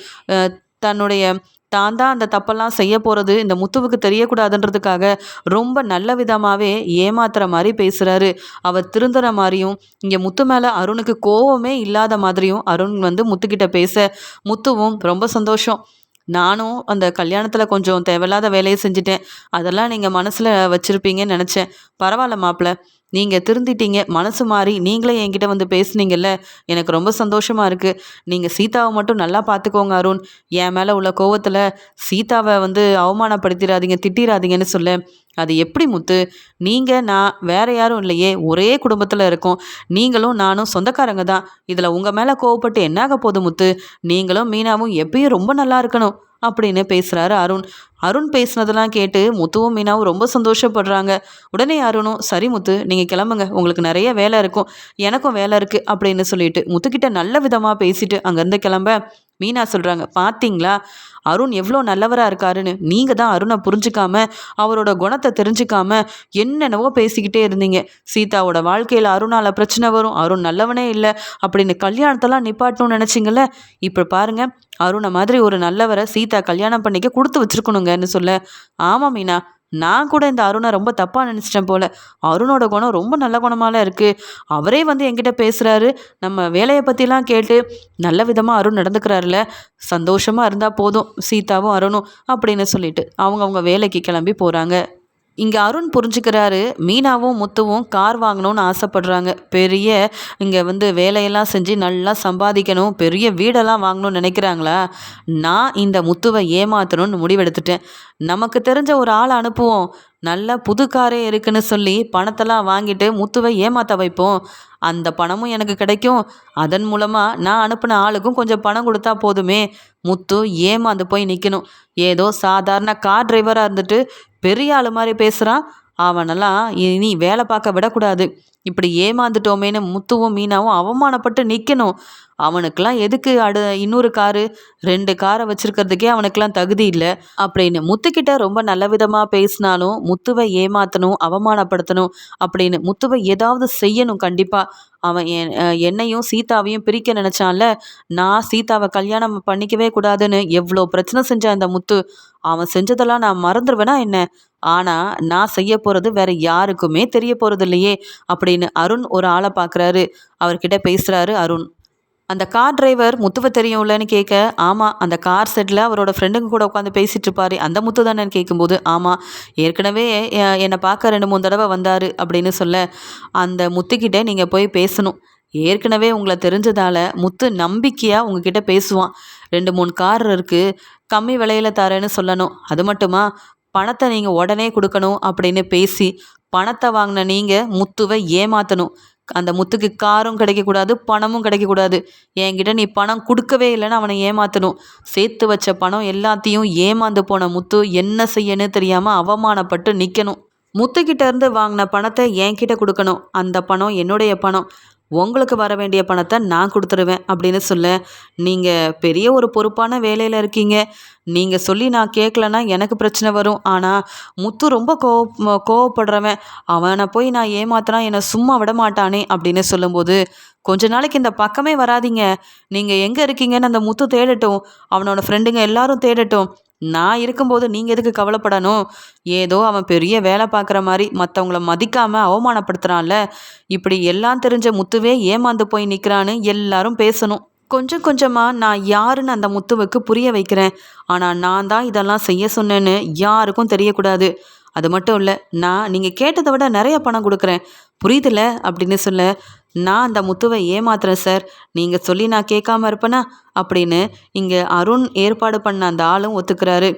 தன்னுடைய தான் தான் அந்த தப்பெல்லாம் செய்ய போகிறது இந்த முத்துவுக்கு தெரியக்கூடாதுன்றதுக்காக ரொம்ப நல்ல விதமாகவே ஏமாத்துற மாதிரி பேசுகிறாரு. அவர் திருந்துற மாதிரியும், இங்கே முத்து மேலே அருணுக்கு கோவமே இல்லாத மாதிரியும் அருண் வந்து முத்துக்கிட்ட பேச, முத்துவும் ரொம்ப சந்தோஷம். நானும் அந்த கல்யாணத்தில் கொஞ்சம் தேவையில்லாத வேலையை செஞ்சுட்டேன், அதெல்லாம் நீங்கள் மனசில் வச்சுருப்பீங்கன்னு நினச்சேன். பரவாயில்ல மாப்பிள்ள, நீங்கள் திருந்திட்டீங்க, மனசு மாறி நீங்களே என்கிட்ட வந்து பேசுனீங்கல்ல, எனக்கு ரொம்ப சந்தோஷமாக இருக்குது. நீங்கள் சீதாவை மட்டும் நல்லா பார்த்துக்கோங்க அருண். என் மேலே உள்ள கோவத்தில் சீதாவை வந்து அவமானப்படுத்திடாதீங்க, திட்டிடாதீங்கன்னு சொல்ல, அது எப்படி முத்து? நீங்கள் நான் வேற யாரும் இல்லையே, ஒரே குடும்பத்தில் இருக்கோம். நீங்களும் நானும் சொந்தக்காரங்க தான். இதில் உங்கள் மேலே கோவப்பட்டு என்னாக போகுது முத்து? நீங்களும் மீனாவும் எப்பயும் ரொம்ப நல்லா இருக்கணும் அப்படின்னு பேசுகிறாரு அருண். அருண் பேசுனதெல்லாம் கேட்டு முத்துவும் மீனாவும் ரொம்ப சந்தோஷப்படுறாங்க. உடனே அருணும், சரி முத்து, நீங்கள் கிளம்புங்க, உங்களுக்கு நிறைய வேலை இருக்கும், எனக்கும் வேலை இருக்குது அப்படின்னு சொல்லிட்டு முத்துக்கிட்ட நல்ல விதமாக பேசிட்டு அங்கேருந்து கிளம்ப, மீனா சொல்கிறாங்க, பார்த்தீங்களா அருண் எவ்வளோ நல்லவராக இருக்காருன்னு? நீங்கள் தான் அருணை புரிஞ்சிக்காம அவரோட குணத்தை தெரிஞ்சுக்காம என்னென்னவோ பேசிக்கிட்டே இருந்தீங்க. சீதாவோட வாழ்க்கையில் அருணால் பிரச்சனை வரும், அருண் நல்லவனே இல்லை அப்படின்னு கல்யாணத்தெல்லாம் நிப்பாட்டணும்னு நினச்சிங்கல்ல, இப்போ பாருங்க அருணை மாதிரி ஒரு நல்லவரை சீதா கல்யாணம் பண்ணிக்க கொடுத்து வச்சிருக்கணுங்கன்னு சொல்ல, ஆமாம் மீனா, நான் கூட இந்த அருணை ரொம்ப தப்பாக நினச்சிட்டேன் போல. அருணோட குணம் ரொம்ப நல்ல குணமாலாம் இருக்குது. அவரே வந்து என்கிட்ட பேசுகிறாரு, நம்ம வேலையை பற்றிலாம் கேட்டு நல்ல விதமாக அருண் நடந்துக்கிறாருல, சந்தோஷமாக இருந்தால் போதும் சீதாவும் அருணும் அப்படின்னு சொல்லிட்டு அவங்கவுங்க வேலைக்கு கிளம்பி போகிறாங்க. இங்கே அருண் புரிஞ்சுக்கிறாரு, மீனாவும் முத்துவும் கார் வாங்கணும்னு ஆசைப்படுறாங்க. பெரிய இங்கே வந்து வேலையெல்லாம் செஞ்சு நல்லா சம்பாதிக்கணும், பெரிய வீடெல்லாம் வாங்கணும்னு நினைக்கிறாங்களா? நான் இந்த முத்துவை ஏமாற்றணும்னு முடிவெடுத்துட்டேன். நமக்கு தெரிஞ்ச ஒரு ஆளை அனுப்புவோம், நல்ல புது காரே இருக்குன்னு சொல்லி பணத்தெல்லாம் வாங்கிட்டு முத்துவை ஏமாற்ற வைப்போம். அந்த பணமும் எனக்கு கிடைக்கும், அதன் மூலமாக நான் அனுப்பின ஆளுக்கும் கொஞ்சம் பணம் கொடுத்தா போதுமே. முத்து ஏமாந்து போய் நிற்கணும். ஏதோ சாதாரண கார் டிரைவராக இருந்துட்டு பெரிய ஆள் மாதிரி பேசுகிறான், அவனெல்லாம் இனி வேலை பார்க்க விடக்கூடாது. இப்படி ஏமாந்துட்டோமேன்னு முத்துவும் மீனாவும் அவமானப்பட்டு நிற்கணும். அவனுக்கெல்லாம் எதுக்கு இன்னொரு காரு, 2 காரை வச்சிருக்கிறதுக்கே அவனுக்கெல்லாம் தகுதி இல்லை அப்படின்னு முத்துக்கிட்ட ரொம்ப நல்ல விதமாக பேசினாலும் முத்துவை ஏமாற்றணும், அவமானப்படுத்தணும் அப்படின்னு முத்துவை ஏதாவது செய்யணும் கண்டிப்பாக. அவன் என்னையும் சீதாவையும் பிரிக்க நினச்சான்ல, நான் சீதாவை கல்யாணம் பண்ணிக்கவே கூடாதுன்னு எவ்வளோ பிரச்சனை செஞ்சான் அந்த முத்து. அவன் செஞ்சதெல்லாம் நான் மறந்துடுவேனா என்ன? ஆனால் நான் செய்ய போகிறது வேற யாருக்குமே தெரிய போகிறது இல்லையே அப்படின்னு அருண் ஒரு ஆளை பார்க்குறாரு. அவர்கிட்ட பேசுகிறாரு அருண். அந்த கார் டிரைவர் முத்துவை தெரியும்லன்னு கேட்க, ஆமாம், அந்த கார் செட்டில் அவரோட ஃப்ரெண்டுங்க கூட உட்காந்து பேசிகிட்டு இருப்பார், அந்த முத்து தானேன்னு கேட்கும்போது, ஆமாம், ஏற்கனவே என்னை பார்க்க 2 3 தடவை வந்தார் அப்படின்னு சொல்ல, அந்த முத்துக்கிட்டே நீங்கள் போய் பேசணும். ஏற்கனவே உங்களை தெரிஞ்சதால் முத்து நம்பிக்கையாக உங்ககிட்ட பேசுவான். 2 3 கார் இருக்குது, கம்மி விலையில் தரேன்னு சொல்லணும். அது மட்டுமா, பணத்தை நீங்கள் உடனே கொடுக்கணும் அப்படின்னு பேசி பணத்தை வாங்கின நீங்கள் முத்துவை ஏமாற்றணும். அந்த முத்துக்கு காரும் கிடைக்கக்கூடாது, பணமும் கிடைக்கக்கூடாது. என்கிட்ட நீ பணம் கொடுக்கவே இல்லைன்னு அவனை ஏமாற்றணும். சேர்த்து வச்ச பணம் எல்லாத்தையும் ஏமாந்து போன முத்து என்ன செய்யன்னு தெரியாமல் அவமானப்பட்டு நிற்கணும். முத்துக்கிட்ட இருந்து வாங்கின பணத்தை என்கிட்ட கொடுக்கணும். அந்த பணம் என்னுடைய பணம், உங்களுக்கு வர வேண்டிய பணத்தை நான் கொடுத்துருவேன் அப்படின்னு சொல்ல, நீங்கள் பெரிய ஒரு பொறுப்பான வேலையில் இருக்கீங்க, நீங்கள் சொல்லி நான் கேட்கலன்னா எனக்கு பிரச்சனை வரும். ஆனால் முத்து ரொம்ப கோவப்படுறவன், அவனை போய் நான் ஏமாத்தினா என்னை சும்மா விட மாட்டானே அப்படின்னு சொல்லும்போது, கொஞ்ச நாளைக்கு இந்த பக்கமே வராதீங்க. நீங்கள் எங்கே இருக்கீங்கன்னு அந்த முத்து தேடட்டும், அவனோட ஃப்ரெண்டுங்க எல்லாரும் தேடட்டும். நான் இருக்கும்போது நீங்கள் எதுக்கு கவலைப்படணும்? ஏதோ அவன் பெரிய வேலை பார்க்குற மாதிரி மற்றவங்கள மதிக்காமல் அவமானப்படுத்துகிறான்ல, இப்படி எல்லாம் தெரிஞ்ச முத்துவே ஏமாந்து போய் நிற்கிறான்னு எல்லாரும் பேசணும். கொஞ்சம் கொஞ்சமாக நான் யாருன்னு அந்த முத்துவுக்கு புரிய வைக்கிறேன். ஆனால் நான் தான் இதெல்லாம் செய்ய சொன்னேன்னு யாருக்கும் தெரியக்கூடாது. அது மட்டும் இல்லை, நான் நீங்கள் கேட்டதை விட நிறைய பணம் கொடுக்குறேன், புரியுதுல்ல அப்படின்னு சொல்ல, நான் அந்த முத்துவை ஏமாத்துறேன் சார், நீங்கள் சொல்லி நான் கேட்காம இருப்பேனா அப்படின்னு இங்கே அருண் ஏற்பாடு பண்ண அந்த ஆளும் ஒத்துக்கிறாரு.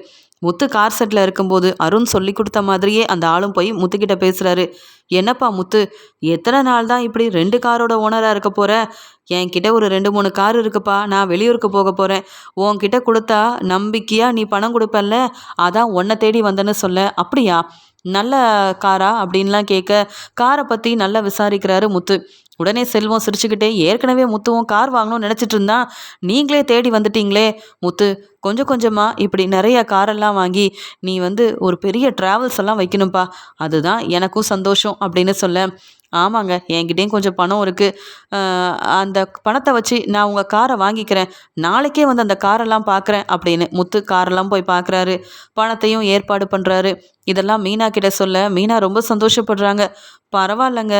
முத்து கார் செட்டில் இருக்கும்போது அருண் சொல்லி கொடுத்த மாதிரியே அந்த ஆளும் போய் முத்துக்கிட்ட பேசுகிறாரு. என்னப்பா முத்து, எத்தனை நாள் தான் இப்படி 2 காரோட ஓனராக இருக்க போகிற? என்கிட்ட ஒரு 2-3 கார் இருக்குப்பா, நான் வெளியூருக்கு போக போகிறேன். உன்கிட்ட கொடுத்தா நம்பிக்கையாக நீ பணம் கொடுப்பல்ல, அதான் உன்னை தேடி வந்தேன்னு சொல்ல. அப்படியா, நல்ல காரா அப்படின்லாம் கேட்க, காரை பற்றி நல்லா விசாரிக்கிறாரு முத்து. உடனே செல்வம் சிரிச்சுக்கிட்டே, ஏற்கனவே முத்துவும் கார் வாங்கணும்னு நினச்சிட்டு இருந்தான், நீங்களே தேடி வந்துட்டீங்களே முத்து, கொஞ்சம் கொஞ்சமாக இப்படி நிறைய காரெல்லாம் வாங்கி நீ ஒரு பெரிய ட்ராவல்ஸ் எல்லாம் வைக்கணும்ப்பா, அதுதான் எனக்கும் சந்தோஷம் அப்படின்னு சொல்ல, ஆமாங்க என்கிட்டயும் கொஞ்சம் பணம் இருக்குது, அந்த பணத்தை வச்சு நான் உங்கள் காரை வாங்கிக்கிறேன், நாளைக்கே அந்த காரெல்லாம் பார்க்குறேன் அப்படின்னு முத்து காரெல்லாம் போய் பார்க்குறாரு. பணத்தையும் ஏற்பாடு பண்ணுறாரு. இதெல்லாம் மீனா கிட்ட சொல்ல மீனா ரொம்ப சந்தோஷப்படுறாங்க. பரவாயில்லைங்க,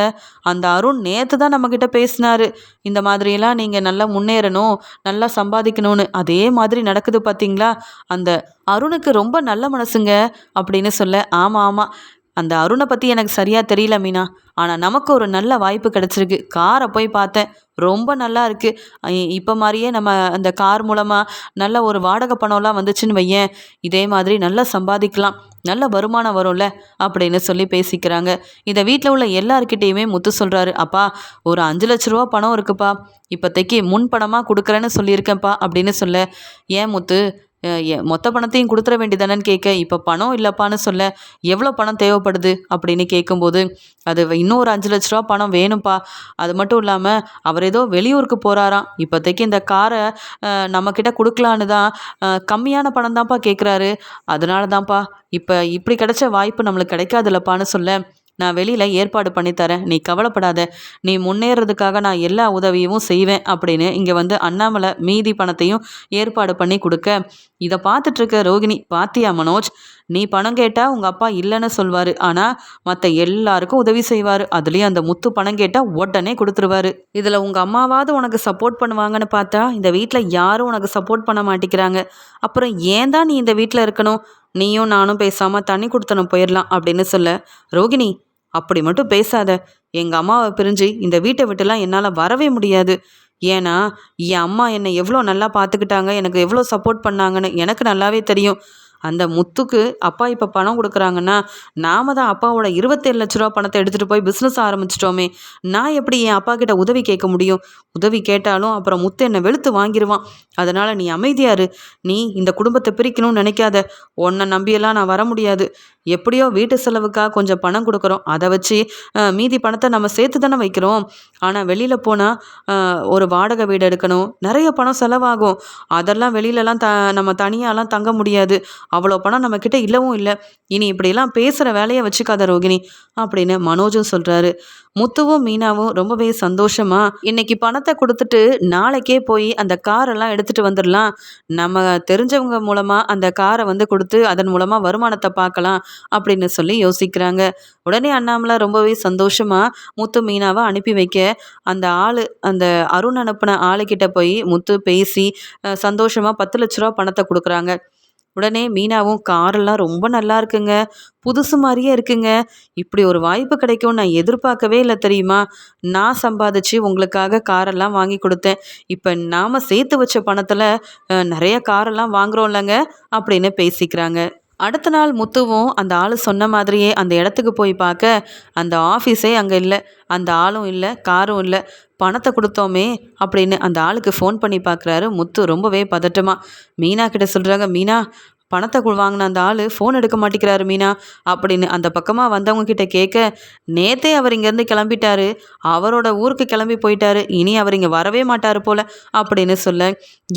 அந்த அருண் நேற்று தான் நம்மக்கிட்ட பேசினாரு, இந்த மாதிரியெல்லாம் நீங்கள் நல்லா முன்னேறணும், நல்லா சம்பாதிக்கணும்னு. அதே மாதிரி நடக்குது பார்த்தீங்களா, அந்த அருணுக்கு ரொம்ப நல்ல மனசுங்க அப்படின்னு சொல்ல, ஆமாம் ஆமாம், அந்த அருணை பற்றி எனக்கு சரியாக தெரியல மீனா, ஆனால் நமக்கு ஒரு நல்ல வாய்ப்பு கிடச்சிருக்கு. காரை போய் பார்த்தேன், ரொம்ப நல்லா இருக்குது. இப்போ மாதிரியே நம்ம அந்த கார் மூலமாக நல்ல ஒரு வாடகை பணம்லாம் வந்துச்சுன்னு வையேன், இதே மாதிரி நல்லா சம்பாதிக்கலாம், நல்ல வருமானம் வரும்ல அப்படின்னு சொல்லி பேசிக்கிறாங்க. இதை வீட்டில் உள்ள எல்லாருக்கிட்டேயுமே முத்து சொல்கிறாரு. அப்பா, ஒரு 5 லட்ச ரூபா பணம் இருக்குப்பா, இப்போதைக்கு முன் பணமாக கொடுக்குறேன்னு சொல்லியிருக்கேன்ப்பா அப்படின்னு சொல்ல, ஏன் முத்து, மொத்த பணத்தையும் கொடுத்துட வேண்டியதானேன்னு கேட்க, இப்போ பணம் இல்லைப்பான்னு சொல்ல, எவ்வளோ பணம் தேவைப்படுது அப்படின்னு கேட்கும்போது, அது இன்னும் ஒரு 5 லட்ச ரூபா பணம் வேணும்ப்பா, அது மட்டும் இல்லாமல் அவர் ஏதோ வெளியூருக்கு போகிறாராம், இப்போதைக்கு இந்த காரை நம்மக்கிட்ட கொடுக்கலான்னு தான், கம்மியான பணம் தான்ப்பா கேட்குறாரு, அதனால தான்ப்பா, இப்போ இப்படி கிடைச்ச வாய்ப்பு நம்மளுக்கு கிடைக்காதுல்லப்பான்னு சொல்ல, நான் வெளியில் ஏற்பாடு பண்ணித்தரேன், நீ கவலைப்படாத, நீ முன்னேறதுக்காக நான் எல்லா உதவியும் செய்வேன் அப்படின்னு இங்கே அண்ணாமலை மீதி பணத்தையும் ஏற்பாடு பண்ணி கொடுக்க, இதை பார்த்துட்ருக்க ரோகிணி, பாத்தியா மனோஜ், நீ பணம் கேட்டால் உங்கள் அப்பா இல்லைன்னு சொல்வார், ஆனால் மற்ற எல்லாருக்கும் உதவி செய்வார், அதுலேயும் அந்த முத்து பணம் கேட்டால் உடனே கொடுத்துருவாரு. இதில் உங்கள் அம்மாவாவது உனக்கு சப்போர்ட் பண்ணுவாங்கன்னு பார்த்தா இந்த வீட்டில் யாரும் உனக்கு சப்போர்ட் பண்ண மாட்டேங்கிறாங்க, அப்புறம் ஏன் தான் நீ இந்த வீட்டில் இருக்கணும், நீயும் நானும் பேசாமல் தண்ணி கொடுத்தனும் போயிடலாம் அப்படின்னு சொல்ல, ரோகிணி அப்படி மட்டும் பேசாத, எங்கள் அம்மாவை பிரிஞ்சு இந்த வீட்டை விட்டுலாம் என்னால் வரவே முடியாது, ஏன்னா என் அம்மா என்னை எவ்வளோ நல்லா பார்த்துக்கிட்டாங்க, எனக்கு எவ்வளோ சப்போர்ட் பண்ணாங்கன்னு எனக்கு நல்லாவே தெரியும். அந்த முத்துக்கு அப்பா இப்போ பணம் கொடுக்குறாங்கன்னா, நாம தான் அப்பாவோட 27 லட்ச ரூபா பணத்தை எடுத்துகிட்டு போய் பிஸ்னஸ் ஆரம்பிச்சிட்டோமே, நான் எப்படி என் அப்பா கிட்ட உதவி கேட்க முடியும், உதவி கேட்டாலும் அப்புறம் முத்து என்னை வெளுத்து வாங்கிடுவான், அதனால் நீ அமைதியாரு, நீ இந்த குடும்பத்தை பிரிக்கணும்னு நினைக்காத, உன்னை நம்பியெல்லாம் நான் வர முடியாது, எப்படியோ வீட்டு செலவுக்காக கொஞ்சம் பணம் கொடுக்குறோம், அதை வச்சு மீதி பணத்தை நம்ம சேர்த்து தானே வைக்கிறோம், ஆனால் வெளியில் போனால் ஒரு வாடகை வீடு எடுக்கணும், நிறைய பணம் செலவாகும், அதெல்லாம் வெளியிலலாம் நம்ம தனியாலாம் தங்க முடியாது, அவ்வளோ பணம் நம்மக்கிட்ட இல்லவும் இல்லை, இனி இப்படிலாம் பேசுகிற வேலையை வச்சுக்காத ரோகிணி அப்படின்னு மனோஜும் சொல்கிறாரு. முத்துவும் மீனாவும் ரொம்பவே சந்தோஷமா, இன்னைக்கு பணத்தை கொடுத்துட்டு நாளைக்கே போய் அந்த காரெல்லாம் எடுத்துகிட்டு வந்துடலாம், நம்ம தெரிஞ்சவங்க மூலமாக அந்த காரை கொடுத்து அதன் மூலமாக வருமானத்தை பார்க்கலாம் அப்படின்னு சொல்லி யோசிக்கிறாங்க. உடனே அண்ணாமலை ரொம்பவே சந்தோஷமா முத்து மீனாவை அனுப்பி வைக்க, அந்த அருண் அனுப்பின ஆளுக்கிட்ட போய் முத்து பேசி சந்தோஷமாக 10 லட்ச ரூபா பணத்தை கொடுக்குறாங்க. உடனே மீனாவும், காரெல்லாம் ரொம்ப நல்லா இருக்குங்க, புதுசு மாதிரியே இருக்குங்க, இப்படி ஒரு வாய்ப்பு கிடைக்கும் நான் எதிர்பார்க்கவே இல்லை தெரியுமா, நான் சம்பாதிச்சு உங்களுக்காக காரெல்லாம் வாங்கி கொடுத்தேன், இப்போ நாம் சேர்த்து வச்ச பணத்தில் நிறைய காரெல்லாம் வாங்குறோம்லங்க அப்படின்னு பேசிக்கிறாங்க. அடுத்த நாள் முத்துவும் அந்த ஆள் சொன்ன மாதிரியே அந்த இடத்துக்கு போய் பார்க்க, அந்த ஆஃபீஸே அங்கே இல்லை, அந்த ஆளும் இல்லை, காரும் இல்லை, பணத்தை கொடுத்தோமே அப்படின்னு அந்த ஆளுக்கு ஃபோன் பண்ணி பார்க்குறாரு முத்து ரொம்பவே பதட்டமா. மீனா கிட்ட சொல்கிறாங்க, மீனா பணத்தை வாங்கின அந்த ஆள் ஃபோன் எடுக்க மாட்டேங்கிறாரு மீனா அப்படின்னு அந்த பக்கமாக வந்தவங்க கிட்ட கேட்க, நேற்றே அவர் இங்கேருந்து கிளம்பிட்டாரு, அவரோட ஊருக்கு கிளம்பி போயிட்டாரு, இனி அவர் இங்கே வரவே மாட்டார் போல் அப்படின்னு சொல்ல,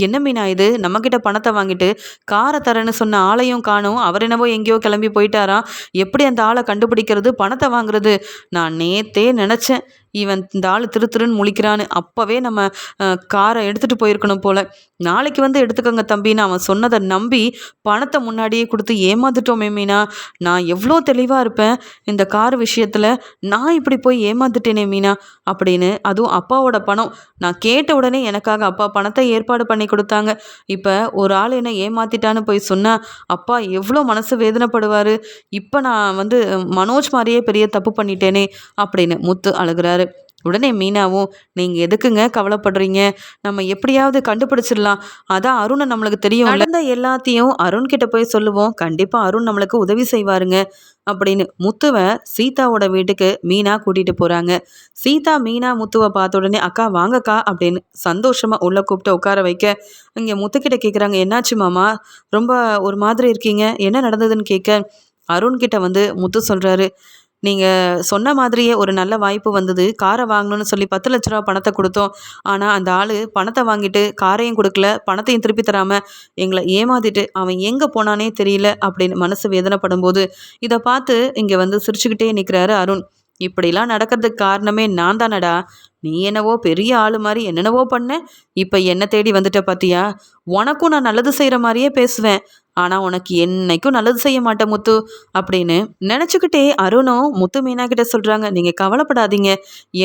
என்ன மீனா இது, நம்மக்கிட்ட பணத்தை வாங்கிட்டு காரை தரேன்னு சொன்ன ஆளையும் காணும், அவர் என்னவோ எங்கேயோ கிளம்பி போயிட்டாராம், எப்படி அந்த ஆளை கண்டுபிடிக்கிறது, பணத்தை வாங்குறது, நான் நேற்றே நினச்சேன் இந்த ஆள் திரு திருன்னு முழிக்கிறான்னு அப்போவே நம்ம காரை எடுத்துகிட்டு போயிருக்கணும் போல். நாளைக்கு வந்து எடுத்துக்கோங்க தம்பின்னு அவன் சொன்னதை நம்பி பணத்தை முன்னாடியே கொடுத்து ஏமாந்துட்டோமே மீனா. நான் எவ்வளோ தெளிவாக இருப்பேன் இந்த கார் விஷயத்தில், நான் இப்படி போய் ஏமாந்துட்டேனே மீனா அப்படின்னு. அதுவும் அப்பாவோட பணம். நான் கேட்ட உடனே எனக்காக அப்பா பணத்தை ஏற்பாடு பண்ணி கொடுத்தாங்க. இப்போ ஒரு ஆள் என்னை ஏமாத்திட்டான்னு போய் சொன்னால் அப்பா எவ்வளோ மனசு வேதனைப்படுவார். இப்போ நான் வந்து மனோஜ் மாதிரியே பெரிய தப்பு பண்ணிட்டேனே அப்படின்னு முத்து அழுகிறாரு. உடனே மீனாவும், நீங்கள் எதுக்குங்க கவலைப்படுறீங்க, நம்ம எப்படியாவது கண்டுபிடிச்சிடலாம். அதான் அருணை நம்மளுக்கு தெரியும், நடந்த எல்லாத்தையும் அருண் கிட்ட போய் சொல்லுவோம், கண்டிப்பாக அருண் நம்மளுக்கு உதவி செய்வாருங்க அப்படின்னு முத்துவை சீதாவோட வீட்டுக்கு மீனா கூட்டிகிட்டு போகிறாங்க. சீதா மீனா முத்துவை பார்த்த உடனே அக்கா வாங்கக்கா அப்படின்னு சந்தோஷமாக உள்ளே கூப்பிட்டு உட்கார வைக்க, இங்கே முத்துக்கிட்ட கேட்குறாங்க, என்னாச்சு மாமா, ரொம்ப ஒரு மாதிரி இருக்கீங்க, என்ன நடந்ததுன்னு கேட்க, அருண்கிட்ட வந்து முத்து சொல்கிறாரு, நீங்கள் சொன்ன மாதிரியே ஒரு நல்ல வாய்ப்பு வந்தது, காரை வாங்கணும்னு சொல்லி 10 லட்ச ரூபா பணத்தை கொடுத்தோம். ஆனால் அந்த ஆள் பணத்தை வாங்கிட்டு காரையும் கொடுக்கல, பணத்தையும் திருப்பி தராமல் எங்களை ஏமாத்திட்டு அவன் எங்கே போனானே தெரியல அப்படின்னு மனசு வேதனைப்படும் போது இதை பார்த்து இங்கே வந்து சிரிச்சுக்கிட்டே நிற்கிறாரு அருண். இப்படிலாம் நடக்கிறதுக்கு காரணமே நான் தானடா. நீ என்னவோ பெரிய ஆளு மாதிரி என்னென்னவோ பண்ண, இப்போ என்ன தேடி வந்துட்ட பார்த்தியா. உனக்கும் நான் நல்லது செய்கிற மாதிரியே பேசுவேன், ஆனால் உனக்கு என்னைக்கும் நல்லது செய்ய மாட்டேன் முத்து அப்படின்னு நினச்சிக்கிட்டே அருணும் முத்து மீனா கிட்ட சொல்கிறாங்க. நீங்கள் கவலைப்படாதீங்க,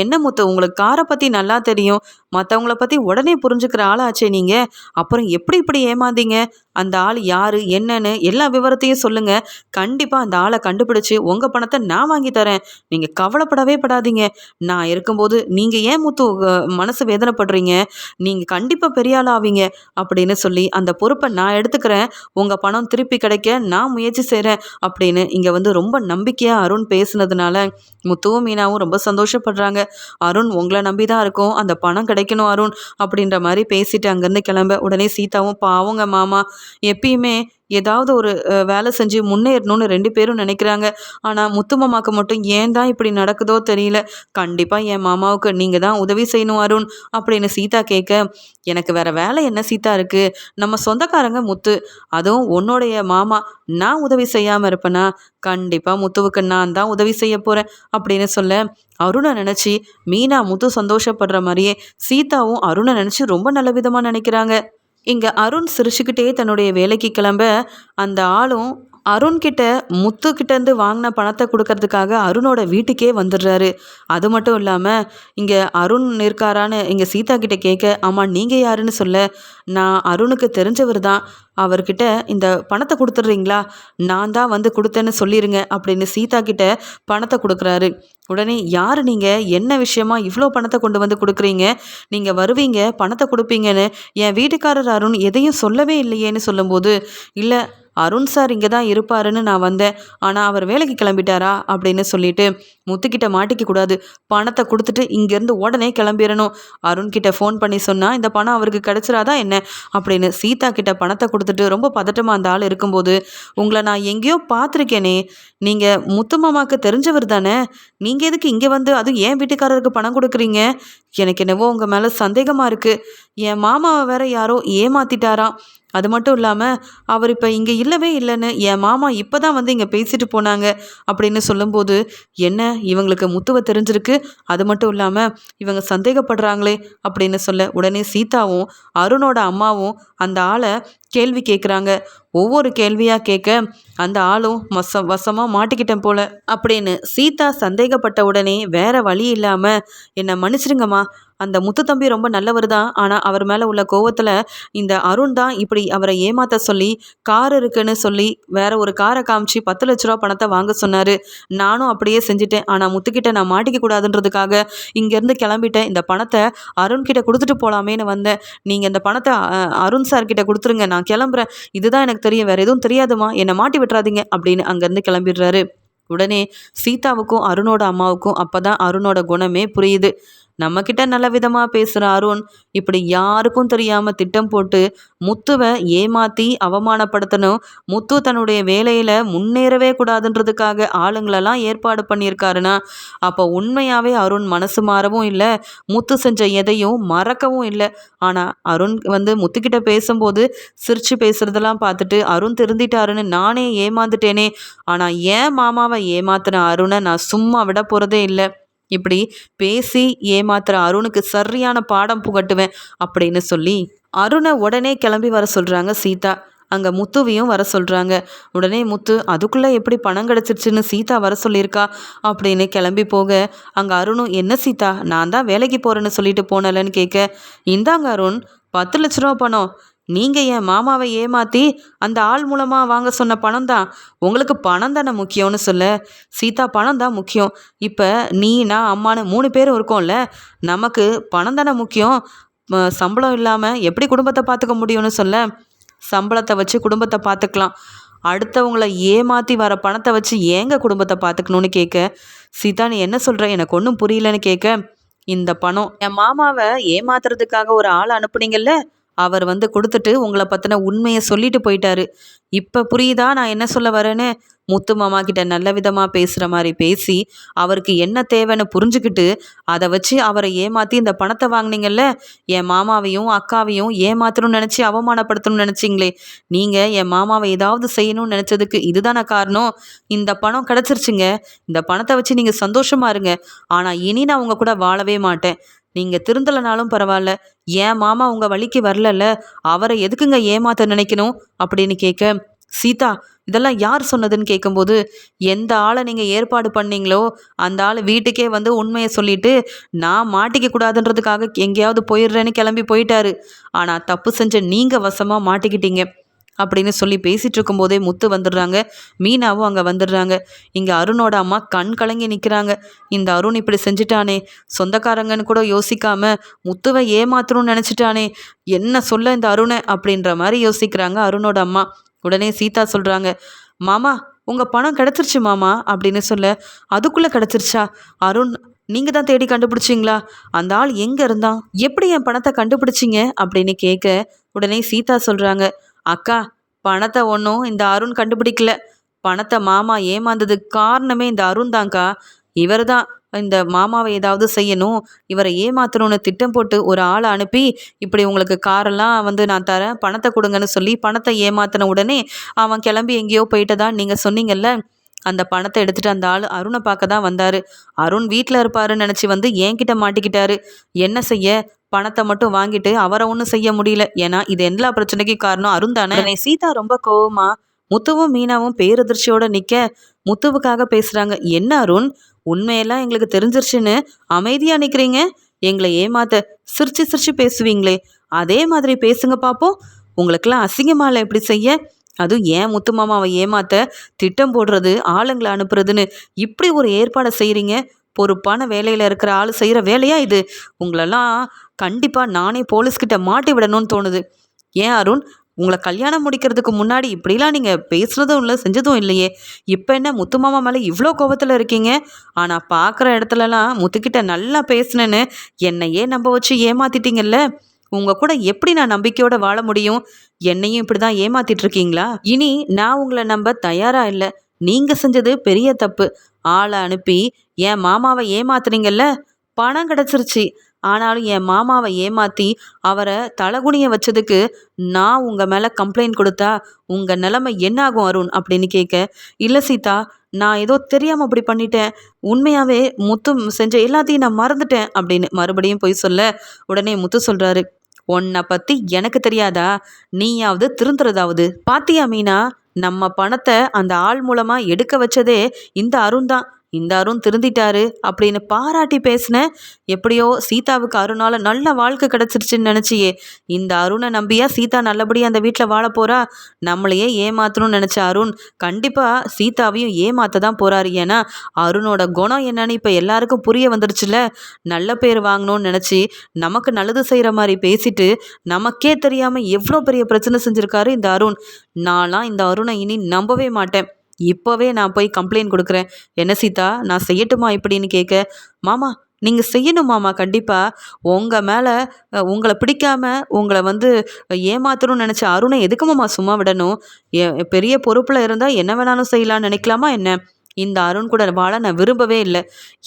என்ன முத்து உங்களுக்கு காரை பற்றி நல்லா தெரியும், மற்றவங்கள பற்றி உடனே புரிஞ்சுக்கிற ஆளாச்சே நீங்கள், அப்புறம் எப்படி இப்படி ஏமாந்தீங்க, அந்த ஆள் யார் என்னன்னு எல்லா விவரத்தையும் சொல்லுங்கள், கண்டிப்பாக அந்த ஆளை கண்டுபிடிச்சி உங்கள் பணத்தை நான் வாங்கி தரேன், நீங்கள் கவலைப்படவே படாதீங்க, நான் இருக்கும்போது நீங்கள் ஏன் முத்து மனசு வேதனைப்படுறீங்க, நீங்கள் கண்டிப்பாக பெரிய ஆள் ஆவீங்க அப்படின்னு சொல்லி அந்த பொறுப்பை நான் எடுத்துக்கிறேன், உங்கள் பணம் திருப்பி கிடைக்க நான் முயற்சி செய்கிறேன் அப்படின்னு இங்கே வந்து ரொம்ப நம்பிக்கையாக அருண் பேசுனதுனால முத்துவும் மீனாவும் ரொம்ப சந்தோஷப்படுறாங்க. அருண் உங்களை நம்பி தான் இருக்கும், அந்த பணம் கிடைக்கணும் அருண் அப்படின்ற மாதிரி பேசிட்டு அங்கேருந்து கிளம்ப. உடனே சீதாவும் பாவங்க மாமா, எப்பயுமே ஏதாவது ஒரு வேலை செஞ்சு முன்னேறணும்னு 2 பேரும் நினைக்கிறாங்க. ஆனால் முத்து மாமாவுக்கு மட்டும் ஏன் தான் இப்படி நடக்குதோ தெரியல. கண்டிப்பாக என் மாமாவுக்கு நீங்கள் தான் உதவி செய்யணும் அருண் அப்படின்னு சீதா கேட்க, எனக்கு வேற வேலை என்ன சீதா இருக்குது, நம்ம சொந்தக்காரங்க முத்து, அதுவும் உன்னுடைய மாமா, நான் உதவி செய்யாமல் இருப்பேனா, கண்டிப்பாக முத்துவுக்கு நான் தான் உதவி செய்ய போகிறேன் அப்படின்னு சொல்ல, அருணை நினச்சி மீனா முத்து சந்தோஷப்படுற மாதிரியே சீதாவும் அருணை நினச்சி ரொம்ப நல்ல விதமாக நினைக்கிறாங்க. இங்கே அருண் சிரிச்சுக்கிட்டே தன்னுடைய வேலைக்கு கிளம்ப, அந்த ஆளும் அருண்கிட்ட முத்துக்கிட்டேருந்து வாங்கின பணத்தை கொடுக்கறதுக்காக அருணோட வீட்டுக்கே வந்துடுறாரு. அது மட்டும் இல்லாமல் இங்கே அருண் இருக்காரான்னு இங்கே சீதா கிட்ட கேட்க, ஆமாம் நீங்கள் யாருன்னு சொல்ல, நான் அருணுக்கு தெரிஞ்சவர் தான், அவர்கிட்ட இந்த பணத்தை கொடுத்துட்றீங்களா, நான் தான் வந்து கொடுத்தேன்னு சொல்லிடுங்க அப்படின்னு சீதா கிட்ட பணத்தை கொடுக்குறாரு. உடனே யார் நீங்கள், என்ன விஷயமா இவ்வளோ பணத்தை கொண்டு வந்து கொடுக்குறீங்க, நீங்கள் வருவீங்க பணத்தை கொடுப்பீங்கன்னு என் வீட்டுக்காரர் அருண் எதையும் சொல்லவே இல்லையேன்னு சொல்லும்போது, இல்லை அருண் சார் இங்கே தான் இருப்பாருன்னு நான் வந்தேன், ஆனால் அவர் வேலைக்கு கிளம்பிட்டாரா அப்படின்னு சொல்லிட்டு முத்துக்கிட்ட மாட்டிக்க கூடாது, பணத்தை கொடுத்துட்டு இங்கேருந்து உடனே கிளம்பிடணும், அருண்கிட்ட ஃபோன் பண்ணி சொன்னால் இந்த பணம் அவருக்கு கிடச்சிராதா என்ன அப்படின்னு சீதா கிட்ட பணத்தை கொடுத்துட்டு ரொம்ப பதட்டமாக அந்த ஆள் இருக்கும்போது, உங்களை நான் எங்கேயோ பார்த்துருக்கேனே, நீங்கள் முத்து மாமாவுக்கு தெரிஞ்சவர் தானே, நீங்கள் எதுக்கு இங்கே வந்து அதுவும் என் வீட்டுக்காரருக்கு பணம் கொடுக்குறீங்க, எனக்கு என்னவோ உங்கள் மேலே சந்தேகமாக இருக்குது, என் மாமாவை வேற யாரோ ஏமாத்திட்டாராம், அது மட்டும் இல்லாமல் அவர் இப்போ இங்கே இல்லவே இல்லைன்னு என் மாமா இப்போ தான் வந்து இங்கே பேசிட்டு போனாங்க அப்படின்னு சொல்லும்போது, என்ன இவங்களுக்கு முத்துவை தெரிஞ்சிருக்கு, அது மட்டும் இல்லாமல் இவங்க சந்தேகப்படுறாங்களே அப்படின்னு சொல்ல, உடனே சீதாவும் அருணோட அம்மாவும் அந்த ஆளை கேள்வி கேட்குறாங்க. ஒவ்வொரு கேள்வியாக கேட்க அந்த ஆளும் வசமாக மாட்டிக்கிட்டேன் போல அப்படின்னு சீதா சந்தேகப்பட்ட உடனே வேற வழி இல்லாமல், என்னை மன்னிச்சிடுங்கம்மா, அந்த முத்து தம்பி ரொம்ப நல்லவர் தான், ஆனால் அவர் மேலே உள்ள கோவத்தில் இந்த அருண் தான் இப்படி அவரை ஏமாற்ற சொல்லி கார் இருக்குன்னு சொல்லி வேற ஒரு காரை காமிச்சு 10 லட்ச ரூபா பணத்தை வாங்க சொன்னார், நானும் அப்படியே செஞ்சுட்டேன், ஆனால் முத்துக்கிட்ட நான் மாட்டிக்க கூடாதுன்றதுக்காக இங்கேருந்து கிளம்பிட்டேன், இந்த பணத்தை அருண்கிட்ட கொடுத்துட்டு போகலாமேன்னு வந்தேன், நீங்கள் இந்த பணத்தை அருண் சார்கிட்ட கொடுத்துருங்க, நான் கிளம்புறேன், இதுதான் எனக்கு தெரியும், வேறு எதுவும் தெரியாதுமா, என்னை மாட்டி விட்டுறாதீங்க அப்படின்னு அங்கேருந்து கிளம்பிடுறாரு. உடனே சீதாவுக்கும் அருணோட அம்மாவுக்கும் அப்போ தான் அருணோட குணமே புரியுது. நம்மக்கிட்ட நல்ல விதமாக பேசுகிற அருண் இப்படி யாருக்கும் தெரியாமல் திட்டம் போட்டு முத்துவை ஏமாற்றி அவமானப்படுத்தணும், முத்து தன்னுடைய வேலையில் முன்னேறவே கூடாதுன்றதுக்காக ஆளுங்களெல்லாம் ஏற்பாடு பண்ணியிருக்காருன்னா, அப்போ உண்மையாகவே அருண் மனசு மாறவும் இல்லை, முத்து செஞ்ச எதையும் மறக்கவும் இல்லை. ஆனால் அருண் வந்து முத்துக்கிட்ட பேசும்போது சிரித்து பேசுகிறதெல்லாம் பார்த்துட்டு அருண் திருந்திட்டாருன்னு நானே ஏமாந்துட்டேனே, ஆனால் ஏன் மாமாவை ஏமாத்தின அருணை நான் சும்மா விட போகிறதே இல்லை. இப்படி பேசி ஏமாத்துற அருணுக்கு சரியான பாடம் புகட்டுவேன் அப்படின்னு சொல்லி அருணை உடனே கிளம்பி வர சொல்கிறாங்க சீதா. அங்கே முத்துவையும் வர சொல்கிறாங்க. உடனே முத்து அதுக்குள்ளே எப்படி பணம் கிடச்சிருச்சுன்னு சீதா வர சொல்லியிருக்கா அப்படின்னு கிளம்பி போக, அங்கே அருணும் என்ன சீதா நான் தான் வேலைக்கு போகிறேன்னு சொல்லிட்டு போனலன்னு கேட்க, இந்தாங்க அருண் 10 லட்ச ரூபா பணம். நீங்கள் என் மாமாவை ஏமாற்றி அந்த ஆள் மூலமாக வாங்க சொன்ன பணம் தான். உங்களுக்கு பணம் தானே முக்கியம்னு சொல்ல, சீதா பணம் தான் முக்கியம். இப்போ நீ நான் அம்மானு 3 பேரும் இருக்கோம்ல, நமக்கு பணம் தானே முக்கியம். சம்பளம் இல்லாமல் எப்படி குடும்பத்தை பார்த்துக்க முடியும்னு சொல்ல, சம்பளத்தை வச்சு குடும்பத்தை பார்த்துக்கலாம், அடுத்தவங்களை ஏமாற்றி வர பணத்தை வச்சு ஏங்க குடும்பத்தை பார்த்துக்கணும்னு கேட்க, சீதா நீ என்ன சொல்கிற எனக்கு ஒன்றும் புரியலன்னு கேட்க, இந்த பணம் என் மாமாவை ஏமாத்துறதுக்காக ஒரு ஆள் அனுப்புனீங்கல்ல, அவர் வந்து கொடுத்துட்டு உங்களை பற்றின உண்மையை சொல்லிட்டு போயிட்டாரு. இப்போ புரியுதா நான் என்ன சொல்ல வரேன்னு? முத்து மாமா கிட்ட நல்ல விதமாக பேசுகிற மாதிரி பேசி அவருக்கு என்ன தேவைன்னு புரிஞ்சுக்கிட்டு அதை வச்சு அவரை ஏமாற்றி இந்த பணத்தை வாங்கினீங்கல்ல, என் மாமாவையும் அக்காவையும் ஏமாத்தணும்னு நினச்சி அவமானப்படுத்தணும்னு நினச்சிங்களே, நீங்கள் என் மாமாவை ஏதாவது செய்யணும்னு நினச்சதுக்கு இதுதானே காரணம். இந்த பணம் கிடச்சிருச்சுங்க, இந்த பணத்தை வச்சு நீங்கள் சந்தோஷமாக இருங்க. ஆனால் இனி நான் உங்கள் கூட வாழவே மாட்டேன். நீங்கள் திருந்தலைனாலும் பரவாயில்ல, என் மாமா உங்கள் வழிக்கு வரலல்ல, அவரை எதுக்குங்க ஏமாத்த நினைக்கணும் அப்படின்னு கேட்க, சீதா இதெல்லாம் யார் சொன்னதுன்னு கேட்கும்போது, எந்த ஆளை நீங்கள் ஏற்பாடு பண்ணீங்களோ அந்த ஆள் வீட்டுக்கே வந்து உண்மையை சொல்லிட்டு நான் மாட்டிக்க கூடாதுன்றதுக்காக எங்கேயாவது போயிடுறேன்னு கிளம்பி போயிட்டாரு. ஆனால் தப்பு செஞ்ச நீங்கள் வசமாக மாட்டிக்கிட்டீங்க அப்படின்னு சொல்லி பேசிகிட்டு இருக்கும்போதே முத்து வந்துடுறாங்க. மீனாவும் அங்கே வந்துடுறாங்க. இங்கே அருணோட அம்மா கண் கலங்கி நிற்கிறாங்க. இந்த அருண் இப்படி செஞ்சுட்டானே, சொந்தக்காரங்கன்னு கூட யோசிக்காம முத்துவை ஏமாத்தணும்னு நினச்சிட்டானே, என்ன சொல்ல இந்த அருணை அப்படின்ற மாதிரி யோசிக்கிறாங்க அருணோட அம்மா. உடனே சீதா சொல்கிறாங்க, மாமா உங்கள் பணம் கிடச்சிருச்சு மாமா அப்படின்னு சொல்ல, அதுக்குள்ளே கிடச்சிருச்சா அருண், நீங்கள் தான் தேடி கண்டுபிடிச்சிங்களா? அந்த ஆள் எங்கே இருந்தான், எப்படி என் பணத்தை கண்டுபிடிச்சிங்க அப்படின்னு கேட்க, உடனே சீதா சொல்கிறாங்க, அக்கா பணத்தை ஒன்றும் இந்த அருண் கண்டுபிடிக்கல, பணத்தை மாமா ஏமாந்ததுக்கு காரணமே இந்த அருண் தான்க்கா. இவர் தான் இந்த மாமாவை ஏதாவது செய்யணும், இவரை ஏமாத்தணும்னு திட்டம் போட்டு ஒரு ஆளை அனுப்பி இப்படி உங்களுக்கு காரெல்லாம் வந்து நான் தரேன் பணத்தை கொடுங்கன்னு சொல்லி பணத்தை ஏமாத்தின உடனே அவன் கிளம்பி எங்கேயோ போயிட்டதா நீங்கள் சொன்னீங்கல்ல, அந்த பணத்தை எடுத்துகிட்டு அந்த ஆள் அருணை பார்க்க தான் வந்தார். அருண் வீட்டில் இருப்பாருன்னு நினச்சி வந்து என்கிட்ட மாட்டிக்கிட்டாரு. என்ன செய்ய, பணத்தை மட்டும் வாங்கிட்டு அவரை ஒன்றும் செய்ய முடியல. ஏன்னா இது எல்லா பிரச்சனைக்கும் காரணம் அருண் தானே. சீதா ரொம்ப கோவமா முத்துவும் மீனாவும் பேரதிர்ச்சியோட நிற்க, முத்துவுக்காக பேசுகிறாங்க. என்ன அருண், உண்மையெல்லாம் எங்களுக்கு தெரிஞ்சிருச்சுன்னு அமைதியாக நிற்கிறீங்க, எங்களை ஏமாத்த சிரிச்சு சிரிச்சு பேசுவீங்களே, அதே மாதிரி பேசுங்க பார்ப்போம். உங்களுக்கெல்லாம் அசிங்கமால எப்படி செய்ய, அதுவும் ஏன் முத்து மாமாவை ஏமாத்த திட்டம் போடுறது, ஆளுங்களை அனுப்புறதுன்னு இப்படி ஒரு ஏற்பாடை செய்கிறீங்க. பொறுப்பான வேலையில் இருக்கிற ஆள் செய்கிற வேலையா இது? உங்களெல்லாம் கண்டிப்பாக நானே போலீஸ்கிட்ட மாட்டி விடணும்னு தோணுது. ஏன் அருண், உங்களை கல்யாணம் முடிக்கிறதுக்கு முன்னாடி இப்படிலாம் நீங்கள் பேசுகிறதும் இல்லை செஞ்சதும் இல்லையே, இப்போ என்ன முத்து மாமா மேலே இவ்வளோ கோபத்தில் இருக்கீங்க? ஆனால் பார்க்குற இடத்துலலாம் முத்துக்கிட்ட நல்லா பேசுனேன்னு என்னையே நம்ப வச்சு ஏமாத்திட்டீங்கல்ல, உங்கள் கூட எப்படி நான் நம்பிக்கையோடு வாழ முடியும்? என்னையும் இப்படி தான் ஏமாத்திட்டு இருக்கீங்களா? இனி நான் உங்களை நம்ப தயாராக இல்லை. நீங்கள் செஞ்சது பெரிய தப்பு. ஆளை அனுப்பி என் மாமாவை ஏமாத்துறீங்கல்ல, பணம் கிடச்சிருச்சு, ஆனாலும் என் மாமாவை ஏமாற்றி அவரை தலகுனிய வச்சதுக்கு நான் உங்கள் மேலே கம்ப்ளைண்ட் கொடுத்தா உங்கள் நிலைமை என்ன ஆகும் அருண் அப்படின்னு கேட்க, இல்லை சீதா நான் ஏதோ தெரியாமல் அப்படி பண்ணிட்டேன், உண்மையாகவே முத்து செஞ்ச எல்லாத்தையும் நான் மறந்துட்டேன் அப்படின்னு மறுபடியும் போய் சொல்ல, உடனே முத்து சொல்கிறாரு, உன்னை பற்றி எனக்கு தெரியாதா, நீயாவது திருந்துறதாவது பாத்தியா மீனா, நம்ம பணத்தை அந்த ஆள் மூலமாக எடுக்க வச்சதே இந்த அருண் தான், இந்த அருண் திருந்திட்டாரு அப்படின்னு பாராட்டி பேசினேன். எப்படியோ சீதாவுக்கு அருணால் நல்ல வாழ்க்கை கிடச்சிருச்சுன்னு நினச்சியே, இந்த அருணை நம்பியா சீதா நல்லபடியாக அந்த வீட்டில் வாழ போகிறா? நம்மளையே ஏமாற்றணும்னு நினச்ச அருண் கண்டிப்பாக சீதாவையும் ஏமாற்ற தான் போகிறாரு. ஏன்னா அருணோட குணம் என்னன்னு இப்போ எல்லாருக்கும் புரிய வந்துருச்சுல. நல்ல பேர் வாங்கணும்னு நினச்சி நமக்கு நல்லது செய்கிற மாதிரி பேசிட்டு நமக்கே தெரியாமல் எவ்வளோ பெரிய பிரச்சனை செஞ்சுருக்காரு இந்த அருண். நான்லாம் இந்த அருணை இனி நம்பவே மாட்டேன். இப்போவே நான் போய் கம்ப்ளைண்ட் கொடுக்குறேன். என்ன சீதா நான் செய்யட்டுமா இப்படின்னு கேட்க, மாமா நீங்கள் செய்யணும் மாமா, கண்டிப்பாக உங்கள் மேலே உங்களை பிடிக்காம உங்களை வந்து ஏமாத்தணும்னு நினச்ச அருணை எதுக்கு மாமா சும்மா விடணும்? பெரிய பொறுப்பில் இருந்தால் என்ன வேணாலும் செய்யலான்னு நினைக்கலாமா என்ன? இந்த அருண் கூட வாழ நான் விரும்பவே இல்லை.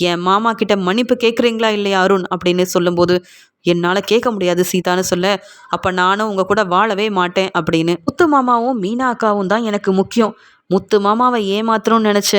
என் மாமா கிட்ட மன்னிப்பு கேட்குறீங்களா இல்லையா அருண் அப்படின்னு சொல்லும்போது, என்னால் கேட்க முடியாது சீதான்னு சொல்ல, அப்போ நானும் உங்கள் கூட வாழவே மாட்டேன் அப்படின்னு. முத்து மாமாவும் மீனா அக்காவும் தான் எனக்கு முக்கியம். முத்து மாமாவை ஏமாத்தணும்னு நினச்ச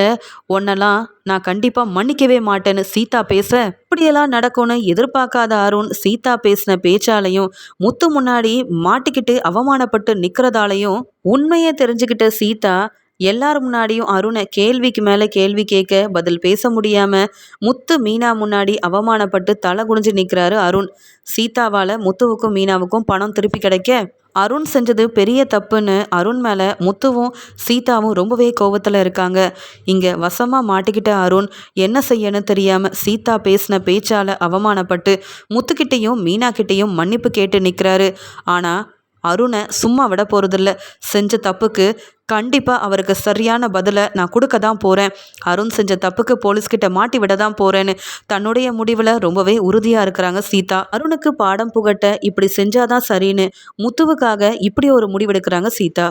உன்னெல்லாம் நான் கண்டிப்பாக மன்னிக்கவே மாட்டேன்னு சீதா பேச, இப்படியெல்லாம் நடக்கும்னு எதிர்பார்க்காத அருண் சீதா பேசின பேச்சாலையும் முத்து முன்னாடி மாட்டிக்கிட்டு அவமானப்பட்டு நிற்கிறதாலையும் உண்மையை தெரிஞ்சுக்கிட்ட சீதா எல்லாரும் முன்னாடியும் அருணை கேள்விக்கு மேலே கேள்வி கேட்க பதில் பேச முடியாம முத்து மீனா முன்னாடி அவமானப்பட்டு தலை குனிஞ்சு நிற்கிறாரு அருண். சீதாவால் முத்துவுக்கும் மீனாவுக்கும் பணம் திருப்பி கிடைக்க அருண் செஞ்சது பெரிய தப்புன்னு அருண் மேலே முத்துவும் சீதாவும் ரொம்பவே கோவத்தில் இருக்காங்க. இங்கே வசமாக மாட்டிக்கிட்ட அருண் என்ன செய்யன்னு தெரியாமல் சீதா பேசின பேச்சால் அவமானப்பட்டு முத்துக்கிட்டேயும் மீனா கிட்டேயும் மன்னிப்பு கேட்டு நிற்கிறாரு. ஆனால் அருணை சும்மா விட போகிறதில்ல. செஞ்ச தப்புக்கு கண்டிப்பாக அவருக்கு சரியான பதிலை நான் கொடுக்க தான் போகிறேன். அருண் செஞ்ச தப்புக்கு போலீஸ்கிட்ட மாட்டி விட தான் போகிறேன்னு தன்னுடைய முடிவில் ரொம்பவே உறுதியாக இருக்கிறாங்க சீதா. அருணுக்கு பாடம் புகட்ட இப்படி செஞ்சாதான் சரின்னு முத்துவுக்காக இப்படி ஒரு முடிவெடுக்கிறாங்க சீதா.